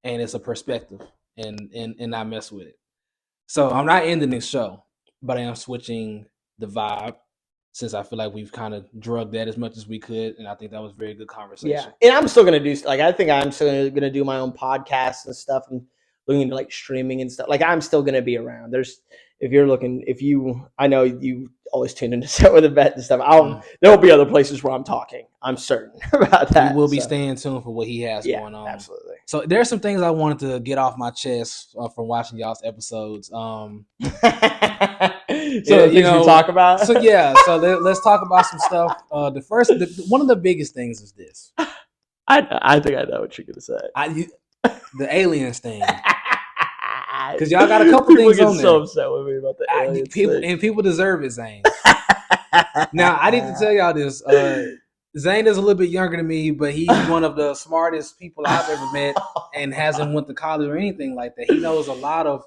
Speaker 1: and it's a perspective, and I mess with it. So I'm not ending this show, but I am switching the vibe, since I feel like we've kind of drugged that as much as we could, and I think that was very good
Speaker 2: Yeah,
Speaker 1: conversation.
Speaker 2: and I'm still gonna do like I think I'm still gonna do my own podcasts and stuff, and looking into like streaming and stuff. Like I'm still gonna be around. There's if you're looking, if you, I know you always tune into Set with a Vet and stuff. There'll be other places where I'm talking. I'm certain about
Speaker 1: We
Speaker 2: that.
Speaker 1: will be
Speaker 2: So,
Speaker 1: staying tuned for what he has
Speaker 2: yeah,
Speaker 1: going on.
Speaker 2: absolutely.
Speaker 1: So there's some things I wanted to get off my chest from watching y'all's episodes.
Speaker 2: So
Speaker 1: So
Speaker 2: things we talk about.
Speaker 1: So let's talk about some stuff. One of the biggest things is this.
Speaker 2: I think I know what you're gonna say.
Speaker 1: The aliens thing. Because y'all got a couple things on there.
Speaker 2: People get so upset with me about the aliens thing.
Speaker 1: And people deserve it, Zane. Now, I need to tell y'all this. Zane is a little bit younger than me, but he's one of the smartest people I've ever met, and hasn't went to college or anything like that. He knows a lot of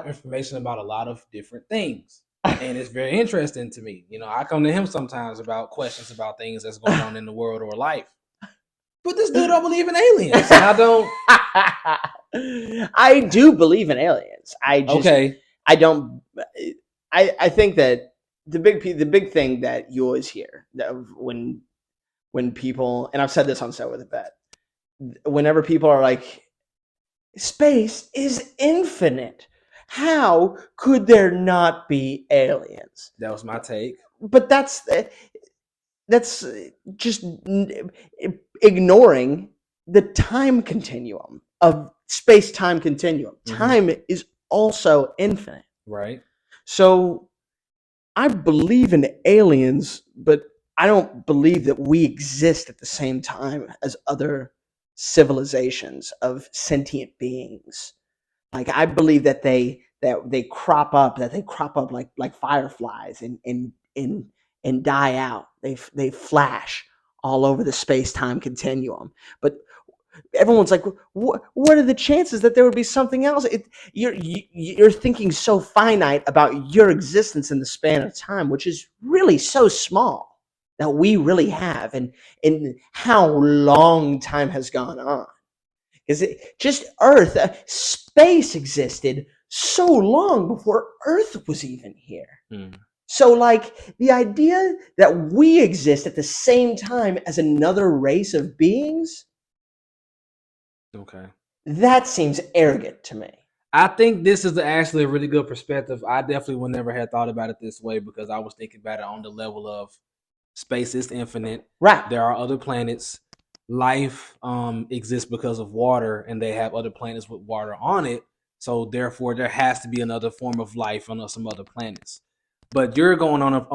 Speaker 1: information about a lot of different things, and it's very interesting to me. You know, I come to him sometimes about questions about things that's going on in the world or life. But this dude don't believe in aliens. And I don't.
Speaker 2: I do believe in aliens. I don't. I think that the big thing that you always hear that when people, and I've said this on Set with a Vet, whenever people are like, space is infinite, how could there not be aliens?
Speaker 1: That was my take.
Speaker 2: But that's just ignoring the time continuum of space-time continuum. Time is also infinite.
Speaker 1: Right.
Speaker 2: So I believe in aliens, but I don't believe that we exist at the same time as other civilizations of sentient beings. Like I believe that they crop up like fireflies and die out. They flash all over the space-time continuum. But everyone's like, what are the chances that there would be something else? You're thinking so finite about your existence in the span of time, which is really so small that we really have, and how long time has gone on. Because just Earth, space existed so long before Earth was even here. So, like, the idea that we exist at the same time as another race of beings,
Speaker 1: okay,
Speaker 2: that seems arrogant to me.
Speaker 1: I think this is actually a really good perspective. I definitely would never have thought about it this way, because I was thinking about it on the level of space is infinite.
Speaker 2: Right.
Speaker 1: There are other planets. Life exists because of water, and they have other planets with water on it. So therefore, there has to be another form of life on some other planets. But you're going on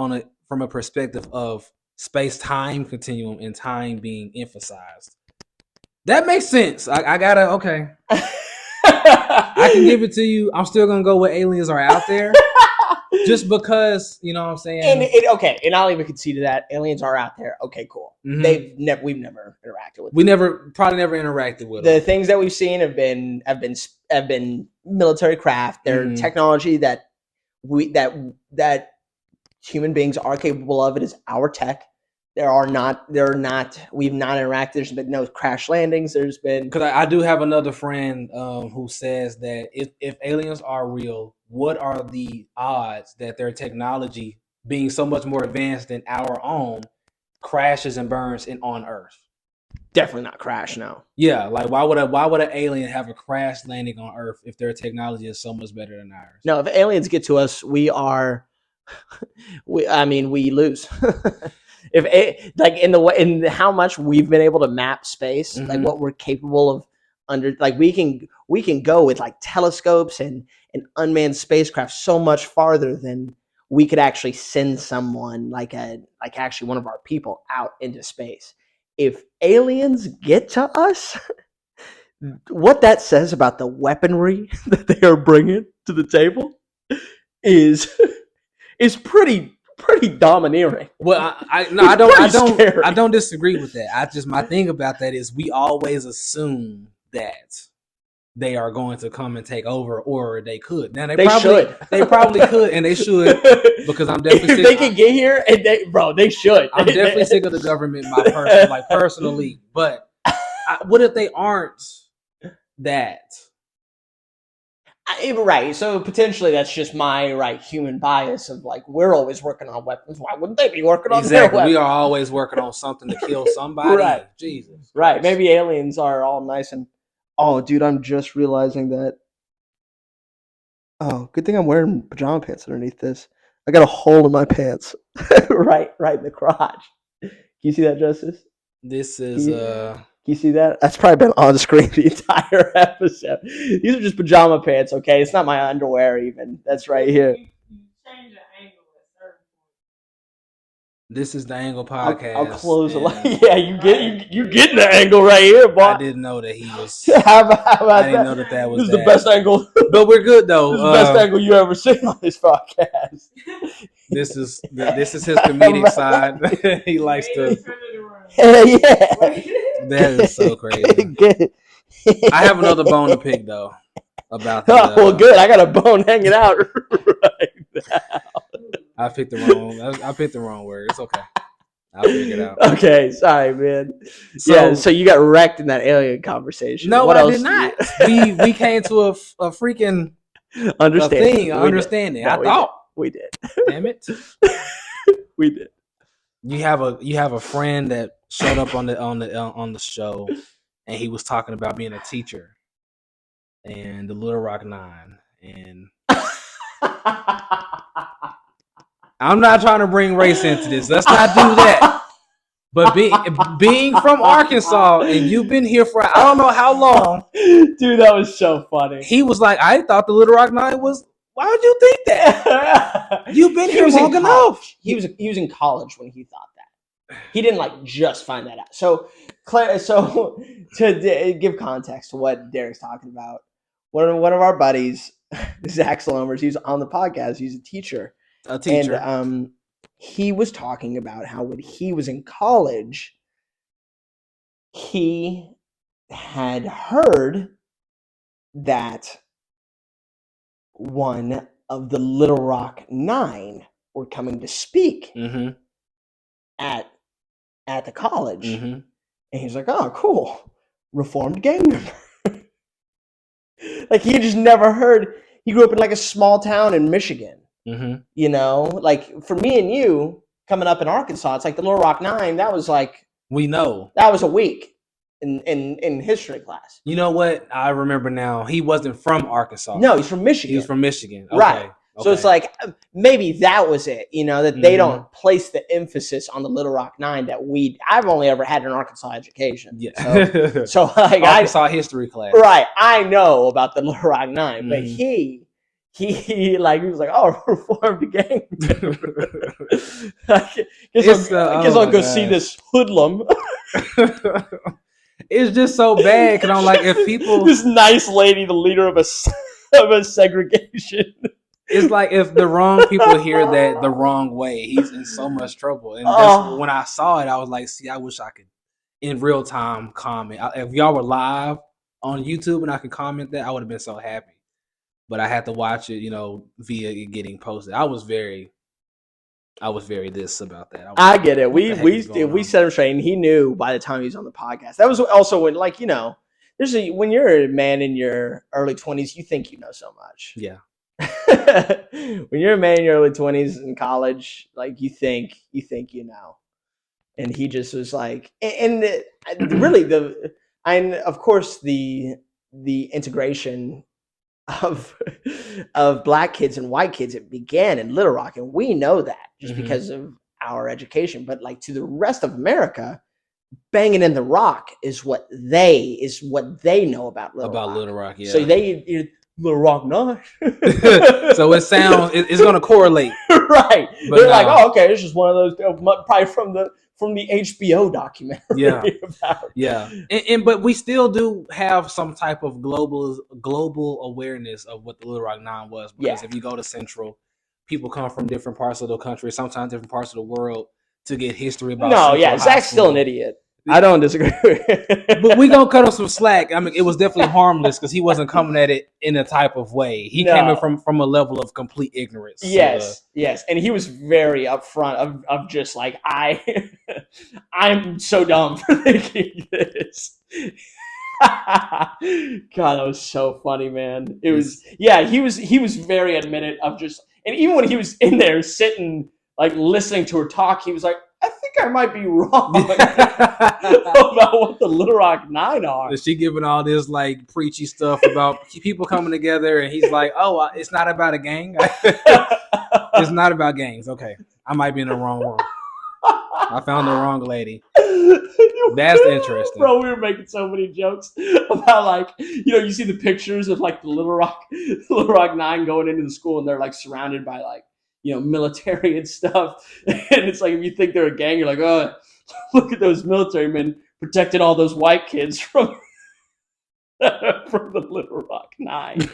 Speaker 1: from a perspective of space-time continuum and time being emphasized. That makes sense. I gotta, okay. I can give it to you. I'm still gonna go with aliens are out there. Just because, you know what I'm saying?
Speaker 2: Okay, and I'll even concede to that. Aliens are out there. Okay, cool. We've never interacted with them.
Speaker 1: We probably never interacted with
Speaker 2: them. The
Speaker 1: things
Speaker 2: things that we've seen have been military craft. They're technology that human beings are capable of. It is our tech. We've not interacted. There's been no crash landings. There's been,
Speaker 1: because I do have another friend who says that if aliens are real, what are the odds that their technology, being so much more advanced than our own, crashes and burns on Earth?
Speaker 2: Definitely not crash. No.
Speaker 1: Yeah, like why would an alien have a crash landing on Earth if their technology is so much better than ours?
Speaker 2: No, if aliens get to us, we lose. In how much we've been able to map space, like what we're capable of we can go with like telescopes and unmanned spacecraft so much farther than we could actually send someone like actually one of our people out into space. If aliens get to us, what that says about the weaponry that they are bringing to the table is pretty domineering.
Speaker 1: Well, I don't disagree with that. My thing about that is we always assume that they are going to come and take over, or they could. Now they probably could, and they should, because I'm definitely
Speaker 2: if they can get here, and they should.
Speaker 1: I'm definitely sick of the government, personally. But what if they aren't that?
Speaker 2: Right. So potentially that's just my human bias of like we're always working on weapons. Why wouldn't they be working on their
Speaker 1: Exactly. We
Speaker 2: weapons?
Speaker 1: are always working on something to kill
Speaker 2: Right.
Speaker 1: somebody. Jesus
Speaker 2: Right.
Speaker 1: Christ.
Speaker 2: Maybe aliens are all nice and oh, dude, I'm just realizing that. Oh, good thing I'm wearing pajama pants underneath this. I got a hole in my pants, right in the crotch. Can you see that, Justice?
Speaker 1: This
Speaker 2: Can
Speaker 1: is
Speaker 2: you, can you see that? That's probably been on screen the entire episode. These are just pajama pants, okay? It's not my underwear even. That's right here.
Speaker 1: this is the Angle
Speaker 2: I'll
Speaker 1: podcast,
Speaker 2: close the light.
Speaker 1: and
Speaker 2: Yeah, you getting the angle right here,
Speaker 1: I
Speaker 2: boy.
Speaker 1: didn't know that he was.
Speaker 2: How
Speaker 1: I
Speaker 2: about
Speaker 1: didn't
Speaker 2: that?
Speaker 1: know that that
Speaker 2: This
Speaker 1: was
Speaker 2: is the
Speaker 1: that.
Speaker 2: best angle.
Speaker 1: But we're good
Speaker 2: This
Speaker 1: though.
Speaker 2: is the best angle you ever seen on this podcast.
Speaker 1: This is his comedic side. He likes to.
Speaker 2: Yeah.
Speaker 1: That is so crazy.
Speaker 2: Good.
Speaker 1: I have another bone to pick though about the.
Speaker 2: Oh, well, good. I got a bone hanging out right now.
Speaker 1: I picked the wrong. I picked the wrong word. It's okay. I'll figure it out.
Speaker 2: Okay, sorry, man.
Speaker 1: So,
Speaker 2: So you got wrecked in that alien conversation.
Speaker 1: No,
Speaker 2: What
Speaker 1: I
Speaker 2: else?
Speaker 1: did not. We came to a freaking
Speaker 2: Understanding.
Speaker 1: understanding.
Speaker 2: No,
Speaker 1: I thought.
Speaker 2: we did.
Speaker 1: Damn it.
Speaker 2: We did.
Speaker 1: You have a friend that showed up on the show, and he was talking about being a teacher and the Little Rock Nine. And I'm not trying to bring race into this. Let's not do that. But being from Arkansas and you've been here for I don't know how long,
Speaker 2: dude, that was so funny.
Speaker 1: He was like, I thought the Little Rock Nine was. Why would you think that? You've been here long enough.
Speaker 2: He was in college when he thought that. He didn't like just find that out. So, so to give context to what Derek's talking about, one of our buddies, Zach Slumbers, he's on the podcast. He's a teacher. And he was talking about how when he was in college, he had heard that one of the Little Rock Nine were coming to speak at the college, and he's like, "Oh, cool, reformed gang member." Like he just never heard. He grew up in like a small town in Michigan. You know, like for me and you coming up in Arkansas, it's like the Little Rock Nine. That was like
Speaker 1: we know
Speaker 2: that was a week in history class.
Speaker 1: You know what? I remember now. He wasn't from Arkansas.
Speaker 2: No, he's from Michigan.
Speaker 1: He was from Michigan. Okay.
Speaker 2: Right. So it's like maybe that was it, you know, that they don't place the emphasis on the Little Rock Nine that I've only ever had an Arkansas education.
Speaker 1: Yeah.
Speaker 2: So like
Speaker 1: Arkansas history class.
Speaker 2: Right. I know about the Little Rock Nine, but he was like, oh, reformed gang. I guess I'll go see this hoodlum.
Speaker 1: It's just so bad because I'm like, if people,
Speaker 2: this nice lady, the leader of a segregation.
Speaker 1: It's like if the wrong people hear that the wrong way, he's in so much trouble. And that's when I saw it, I was like, see, I wish I could in real time comment. If y'all were live on YouTube and I could comment that, I would have been so happy. But I had to watch it, you know, via it getting posted. I was very this about that.
Speaker 2: I get it. We set him straight, and he knew by the time he was on the podcast. That was also when, like, you know, when you're a man in your early 20s, you think you know so much.
Speaker 1: Yeah.
Speaker 2: When you're a man in your early 20s in college, like you think you know. And he just was like, and really of course the integration of black kids and white kids, it began in Little Rock, and we know that just because of our education. But like to the rest of America, banging in the rock is what they know about Little Rock.
Speaker 1: Yeah.
Speaker 2: So Little Rock Nine.
Speaker 1: So it sounds it's going to correlate,
Speaker 2: right? But they're like, oh, okay, it's just one of those, probably from the HBO documentary.
Speaker 1: Yeah. But we still do have some type of global awareness of what the Little Rock Nine was, because if you go to Central, people come from different parts of the country, sometimes different parts of the world, to get history about.
Speaker 2: Zach's still an idiot. I don't disagree.
Speaker 1: But we gonna cut him some slack. I mean, it was definitely harmless because he wasn't coming at it in a type of way. He came in from a level of complete ignorance.
Speaker 2: Yes, and he was very upfront of just like I'm so dumb for thinking this. God, that was so funny, man. It was,
Speaker 1: It's
Speaker 2: yeah, he was very admitted of just, and even when he was in there sitting, like listening to her talk, he was like, I think I might be wrong about what the Little Rock Nine are.
Speaker 1: she giving all this like preachy stuff about people coming together, and he's like, "Oh, it's not about a gang. It's not about gangs." Okay, I might be in the wrong room. I found the wrong lady. That's interesting.
Speaker 2: Bro, we were making so many jokes about like, you see the pictures of like the Little Rock Nine going into the school, and they're like surrounded by like, military and stuff. And it's like, if you think they're a gang, you're like, oh, look at those military men protecting all those white kids from from the Little Rock Nine.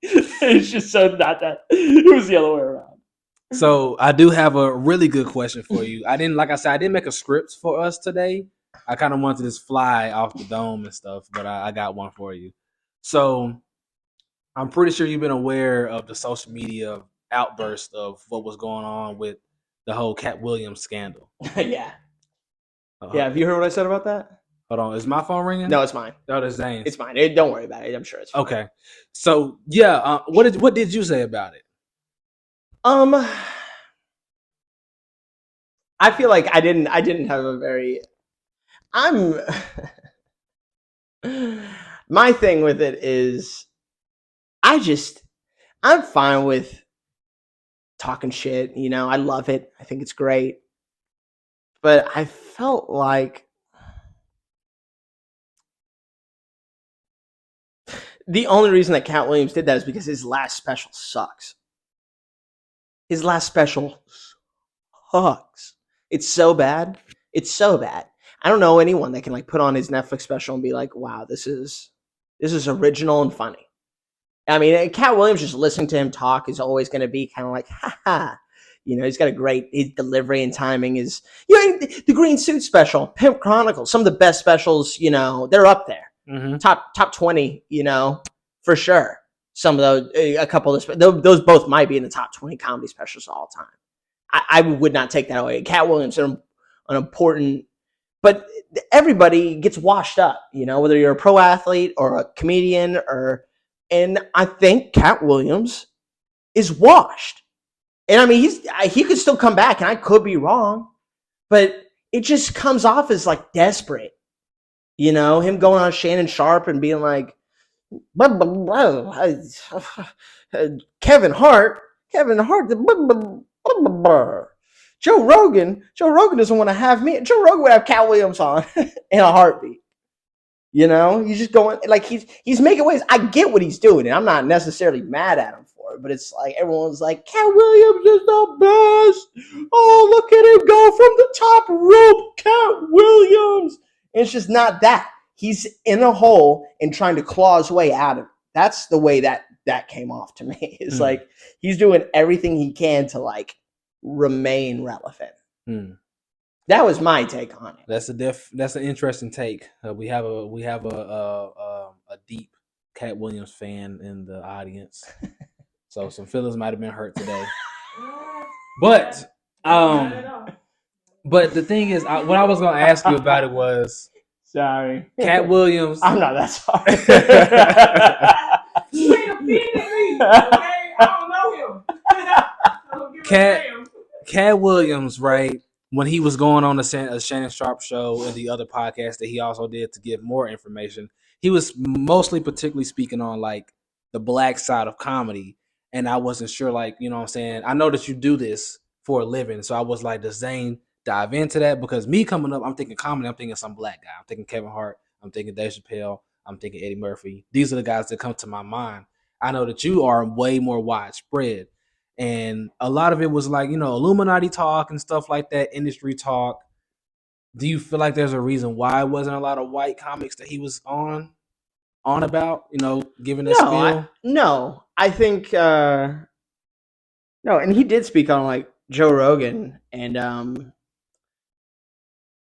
Speaker 2: It's just so not that. It was the other way around.
Speaker 1: So I do have a really good question for you. Like I said, I didn't make a script for us today. I kind of wanted to just fly off the dome and stuff, but I got one for you. So I'm pretty sure you've been aware of the social media outburst of what was going on with the whole Cat Williams scandal.
Speaker 2: Yeah.
Speaker 1: Uh,
Speaker 2: Yeah. Have you heard what I said about that?
Speaker 1: Hold on, is my phone ringing?
Speaker 2: No, it's mine.
Speaker 1: Oh, that's Zane's.
Speaker 2: It's mine. Don't worry about it. I'm sure it's fine.
Speaker 1: Okay. So yeah, what did you say about it?
Speaker 2: I feel like I didn't have a very. I'm. My thing with it is, I'm fine with talking shit. I love it. I think it's great. But I felt like the only reason that Cat Williams did that is because his last special sucks. His last special sucks. It's so bad. It's so bad. I don't know anyone that can like put on his Netflix special and be like, "Wow, this is original and funny." I mean, Cat Williams, just listening to him talk is always going to be kind of like, "Ha ha." He's got a great his delivery and timing is. The Green Suit special, Pimp Chronicles, some of the best specials. They're up there, top 20. For sure. Some of those, a couple of those both might be in the top 20 comedy specials of all time. I would not take that away. Cat Williams, an important, but everybody gets washed up, whether you're a pro athlete or a comedian and I think Cat Williams is washed. And I mean, he could still come back, and I could be wrong, but it just comes off as like desperate, him going on Shannon Sharp and being like, blah, blah, blah, Kevin Hart, Joe Rogan doesn't want to have me. Joe Rogan would have Cat Williams on in a heartbeat. He's just going like he's making waves. I get what he's doing, and I'm not necessarily mad at him for it. But it's like everyone's like, Cat Williams is the best. Oh, look at him go from the top rope, Cat Williams. And it's just not that. He's in a hole and trying to claw his way out of it. That's the way that came off to me. It's like he's doing everything he can to like remain relevant. That was my take on it.
Speaker 1: That's an interesting take. We have a deep Cat Williams fan in the audience, so some feelings might have been hurt today. But the thing is, what I was going to ask you about it was,
Speaker 2: sorry,
Speaker 1: Cat Williams.
Speaker 2: I'm not that sorry.
Speaker 3: You ain't offended me, okay? I don't know him.
Speaker 1: Cat Williams, right? When he was going on a Shannon Sharp show and the other podcast that he also did to give more information, he was particularly speaking on like the black side of comedy. And I wasn't sure, like, what I'm saying? I know that you do this for a living. So I was like, does Zane dive into that? Because me coming up, I'm thinking comedy, I'm thinking some black guy. I'm thinking Kevin Hart, I'm thinking Dave Chappelle, I'm thinking Eddie Murphy. These are the guys that come to my mind. I know that you are way more widespread. And a lot of it was like, Illuminati talk and stuff like that, industry talk. Do you feel like there's a reason why it wasn't a lot of white comics that he was on about, giving this spiel?
Speaker 2: No, I think no, and he did speak on like Joe Rogan, and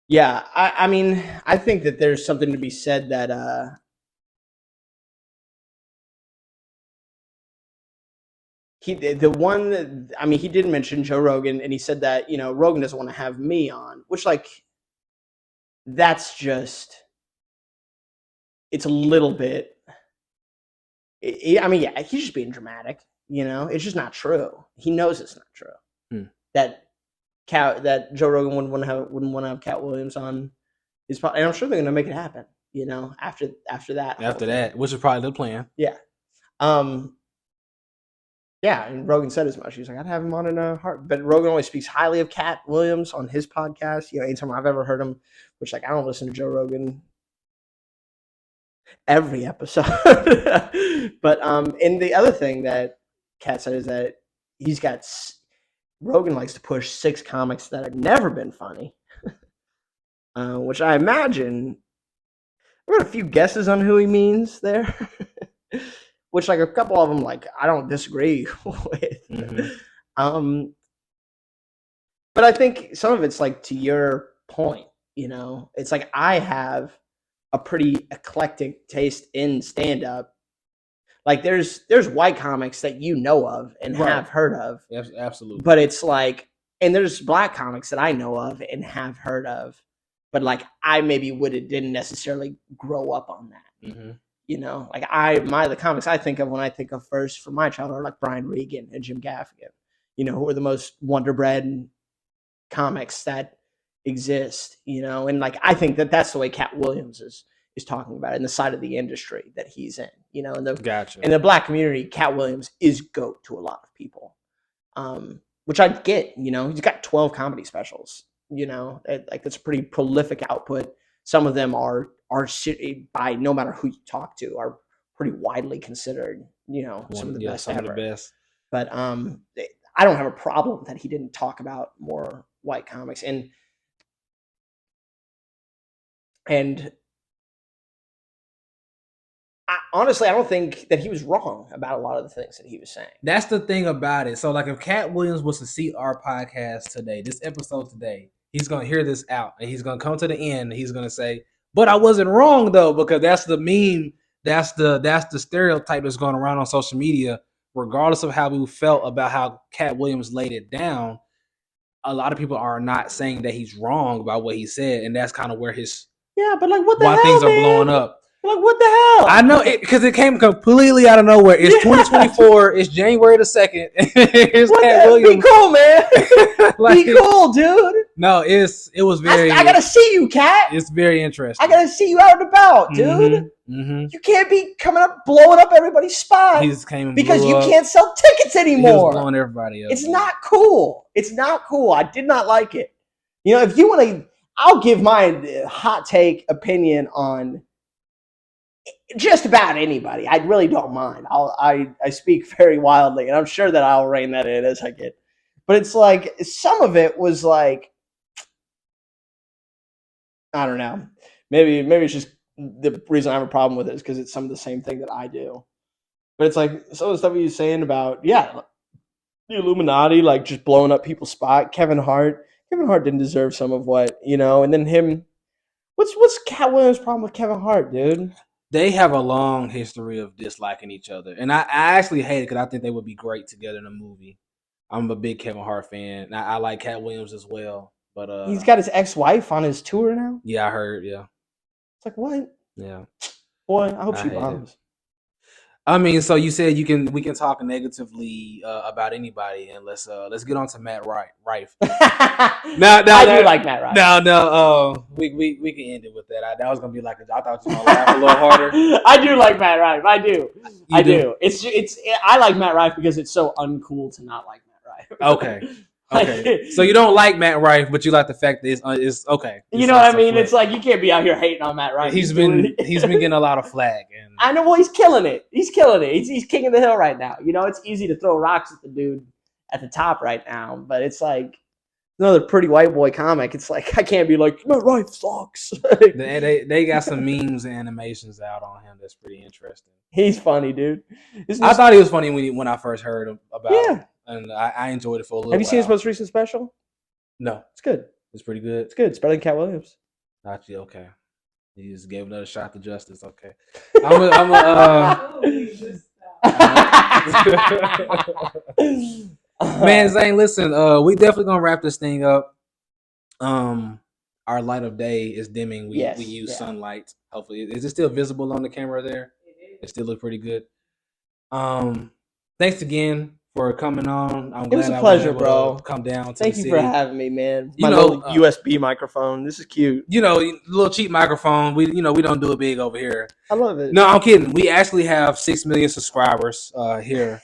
Speaker 2: yeah, I mean, I think that there's something to be said that he did mention Joe Rogan, and he said that Rogan doesn't want to have me on, which like that's just it's a little bit. I mean, yeah, he's just being dramatic. It's just not true. He knows it's not true. That Joe Rogan wouldn't want to have Cat Williams on his podcast, and I'm sure they're going to make it happen. After that.
Speaker 1: After that, which is probably the plan.
Speaker 2: Yeah. Yeah, and Rogan said as much. He's like, I'd have him on in a heart. But Rogan always speaks highly of Cat Williams on his podcast. Anytime I've ever heard him, which I don't listen to Joe Rogan every episode. But and the other thing that Cat said is that Rogan likes to push 6 comics that have never been funny, which I imagine I've got a few guesses on who he means there. Which, like, a couple of them, like, I don't disagree with. But I think some of it's, like, to your point, it's like I have a pretty eclectic taste in stand-up. Like, there's white comics that you know of and have heard of.
Speaker 1: Yes, absolutely.
Speaker 2: But it's like, and there's black comics that I know of and have heard of. But, like, I maybe didn't necessarily grow up on that. Like the comics I think of when I think of first from my childhood are like Brian Regan and Jim Gaffigan, who are the most Wonder Bread comics that exist, and like I think that's the way Cat Williams is talking about it, in the side of the industry that he's in, in the black community. Cat Williams is GOAT to a lot of people, which I get. He's got 12 comedy specials. Like that's a pretty prolific output. Some of them are by no matter who you talk to are pretty widely considered, some of the best ever. But I don't have a problem that he didn't talk about more white comics, and honestly, I don't think that he was wrong about a lot of the things that he was saying.
Speaker 1: That's the thing about it. So, like, if Cat Williams was to see our podcast today, this episode today, he's gonna hear this out, and he's gonna come to the end, and he's gonna say, "But I wasn't wrong though," because that's the meme, that's the stereotype that's going around on social media. Regardless of how we felt about how Cat Williams laid it down, a lot of people are not saying that he's wrong about what he said, and that's kind of where
Speaker 2: but like what the hell,
Speaker 1: why things are blowing up.
Speaker 2: Like, what the hell?
Speaker 1: I know it because it came completely out of nowhere. It's 2024. It's January the 2nd. It's Cat Williams.
Speaker 2: Be cool, man. Like, be cool, dude.
Speaker 1: No, it was very.
Speaker 2: I gotta see you, Cat.
Speaker 1: It's very interesting.
Speaker 2: I gotta see you out and about, dude. You can't be coming up, blowing up everybody's spot.
Speaker 1: He's came
Speaker 2: because you can't sell tickets anymore.
Speaker 1: He was blowing everybody up.
Speaker 2: It's not cool. It's not cool. I did not like it. If you want to, I'll give my hot take opinion on just about anybody. I really don't mind. I speak very wildly, and I'm sure that I'll rein that in as I get. But it's like some of it was like, I don't know. Maybe it's just the reason I have a problem with it is because it's some of the same thing that I do. But it's like some of the stuff he was saying about the Illuminati, like just blowing up people's spot. Kevin Hart didn't deserve some of what, and then him. What's Cat Williams' problem with Kevin Hart, dude?
Speaker 1: They have a long history of disliking each other. And I actually hate it because I think they would be great together in a movie. I'm a big Kevin Hart fan. I like Cat Williams as well. But
Speaker 2: he's got his ex-wife on his tour now?
Speaker 1: Yeah, I heard, yeah.
Speaker 2: It's like, what?
Speaker 1: Yeah.
Speaker 2: Boy, I hope she bombs.
Speaker 1: I mean, so you said we can talk negatively about anybody, and let's get on to Matt Rife.
Speaker 2: I do like Matt Rife.
Speaker 1: No, we can end it with that. That was gonna be like I thought you were gonna laugh a little harder.
Speaker 2: I do like Matt Rife. I do. I like Matt Rife because it's so uncool to not like Matt Rife.
Speaker 1: Okay. So you don't like Matt Rife, but you like the fact that it's okay.
Speaker 2: You know what I mean? It's like you can't be out here hating on Matt Rife.
Speaker 1: He's been getting a lot of flag. And
Speaker 2: I know. Well, he's killing it. He's king of the hill right now. It's easy to throw rocks at the dude at the top right now, but it's like another pretty white boy comic. It's like I can't be like Matt Rife sucks.
Speaker 1: they got some memes and animations out on him that's pretty interesting.
Speaker 2: He's funny, dude.
Speaker 1: I thought he was funny when I first heard about him. And I enjoyed it for a little while.
Speaker 2: Have you seen his most recent special?
Speaker 1: No.
Speaker 2: It's good.
Speaker 1: It's pretty good.
Speaker 2: It's good. It's better than Cat Williams.
Speaker 1: Actually, okay. He just gave another shot to justice. Okay. Man, Zane, listen, we definitely gonna wrap this thing up. Our our light of day is dimming. We use sunlight. Hopefully, is it still visible on the camera there? It still looks pretty good. Thanks again for coming on. I'm
Speaker 2: It was
Speaker 1: glad
Speaker 2: a
Speaker 1: I was
Speaker 2: pleasure,
Speaker 1: able
Speaker 2: bro.
Speaker 1: to come down to
Speaker 2: Thank
Speaker 1: the
Speaker 2: you
Speaker 1: city.
Speaker 2: for having me, man.
Speaker 1: You
Speaker 2: My
Speaker 1: know,
Speaker 2: little USB microphone. This is cute.
Speaker 1: You know, little cheap microphone. We don't do it big over here.
Speaker 2: I love it.
Speaker 1: No, I'm kidding. We actually have 6 million subscribers here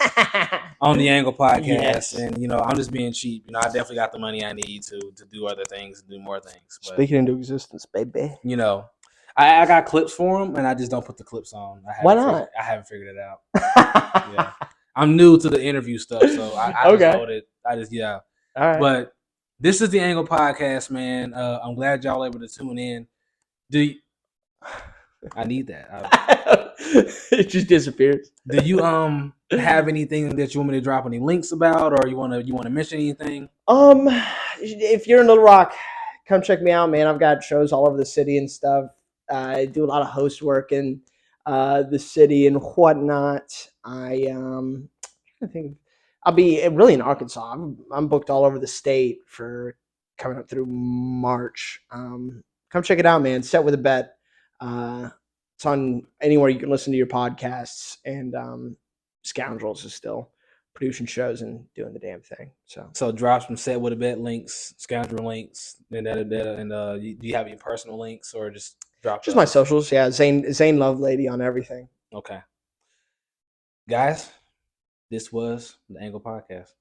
Speaker 1: on the Angle Podcast,
Speaker 2: Yes.
Speaker 1: and I'm just being cheap. I definitely got the money I need to do other things and do more things. But,
Speaker 2: speaking into existence, baby.
Speaker 1: I got clips for them, and I just don't put the clips on.
Speaker 2: Why not?
Speaker 1: I haven't figured it out. Yeah, I'm new to the interview stuff, so I just hold it. All right. But this is the Angle Podcast, man. I'm glad y'all able to tune in. I need that.
Speaker 2: It just disappears.
Speaker 1: Do you have anything that you want me to drop any links about, or you want to mention anything?
Speaker 2: If you're in Little Rock, come check me out, man. I've got shows all over the city and stuff. I do a lot of host work in the city and whatnot. I think I'll be really in Arkansas. I'm booked all over the state for coming up through March. Come check it out, man. Set with a Bet. It's on anywhere you can listen to your podcasts, and Scoundrels is still producing shows and doing the damn thing. So
Speaker 1: drop some Set with a Bet links, Scoundrel links, and do you have any personal links or just drop?
Speaker 2: Just my socials, yeah. Zane Lovelady on everything.
Speaker 1: Okay, guys, this was the Angle Podcast.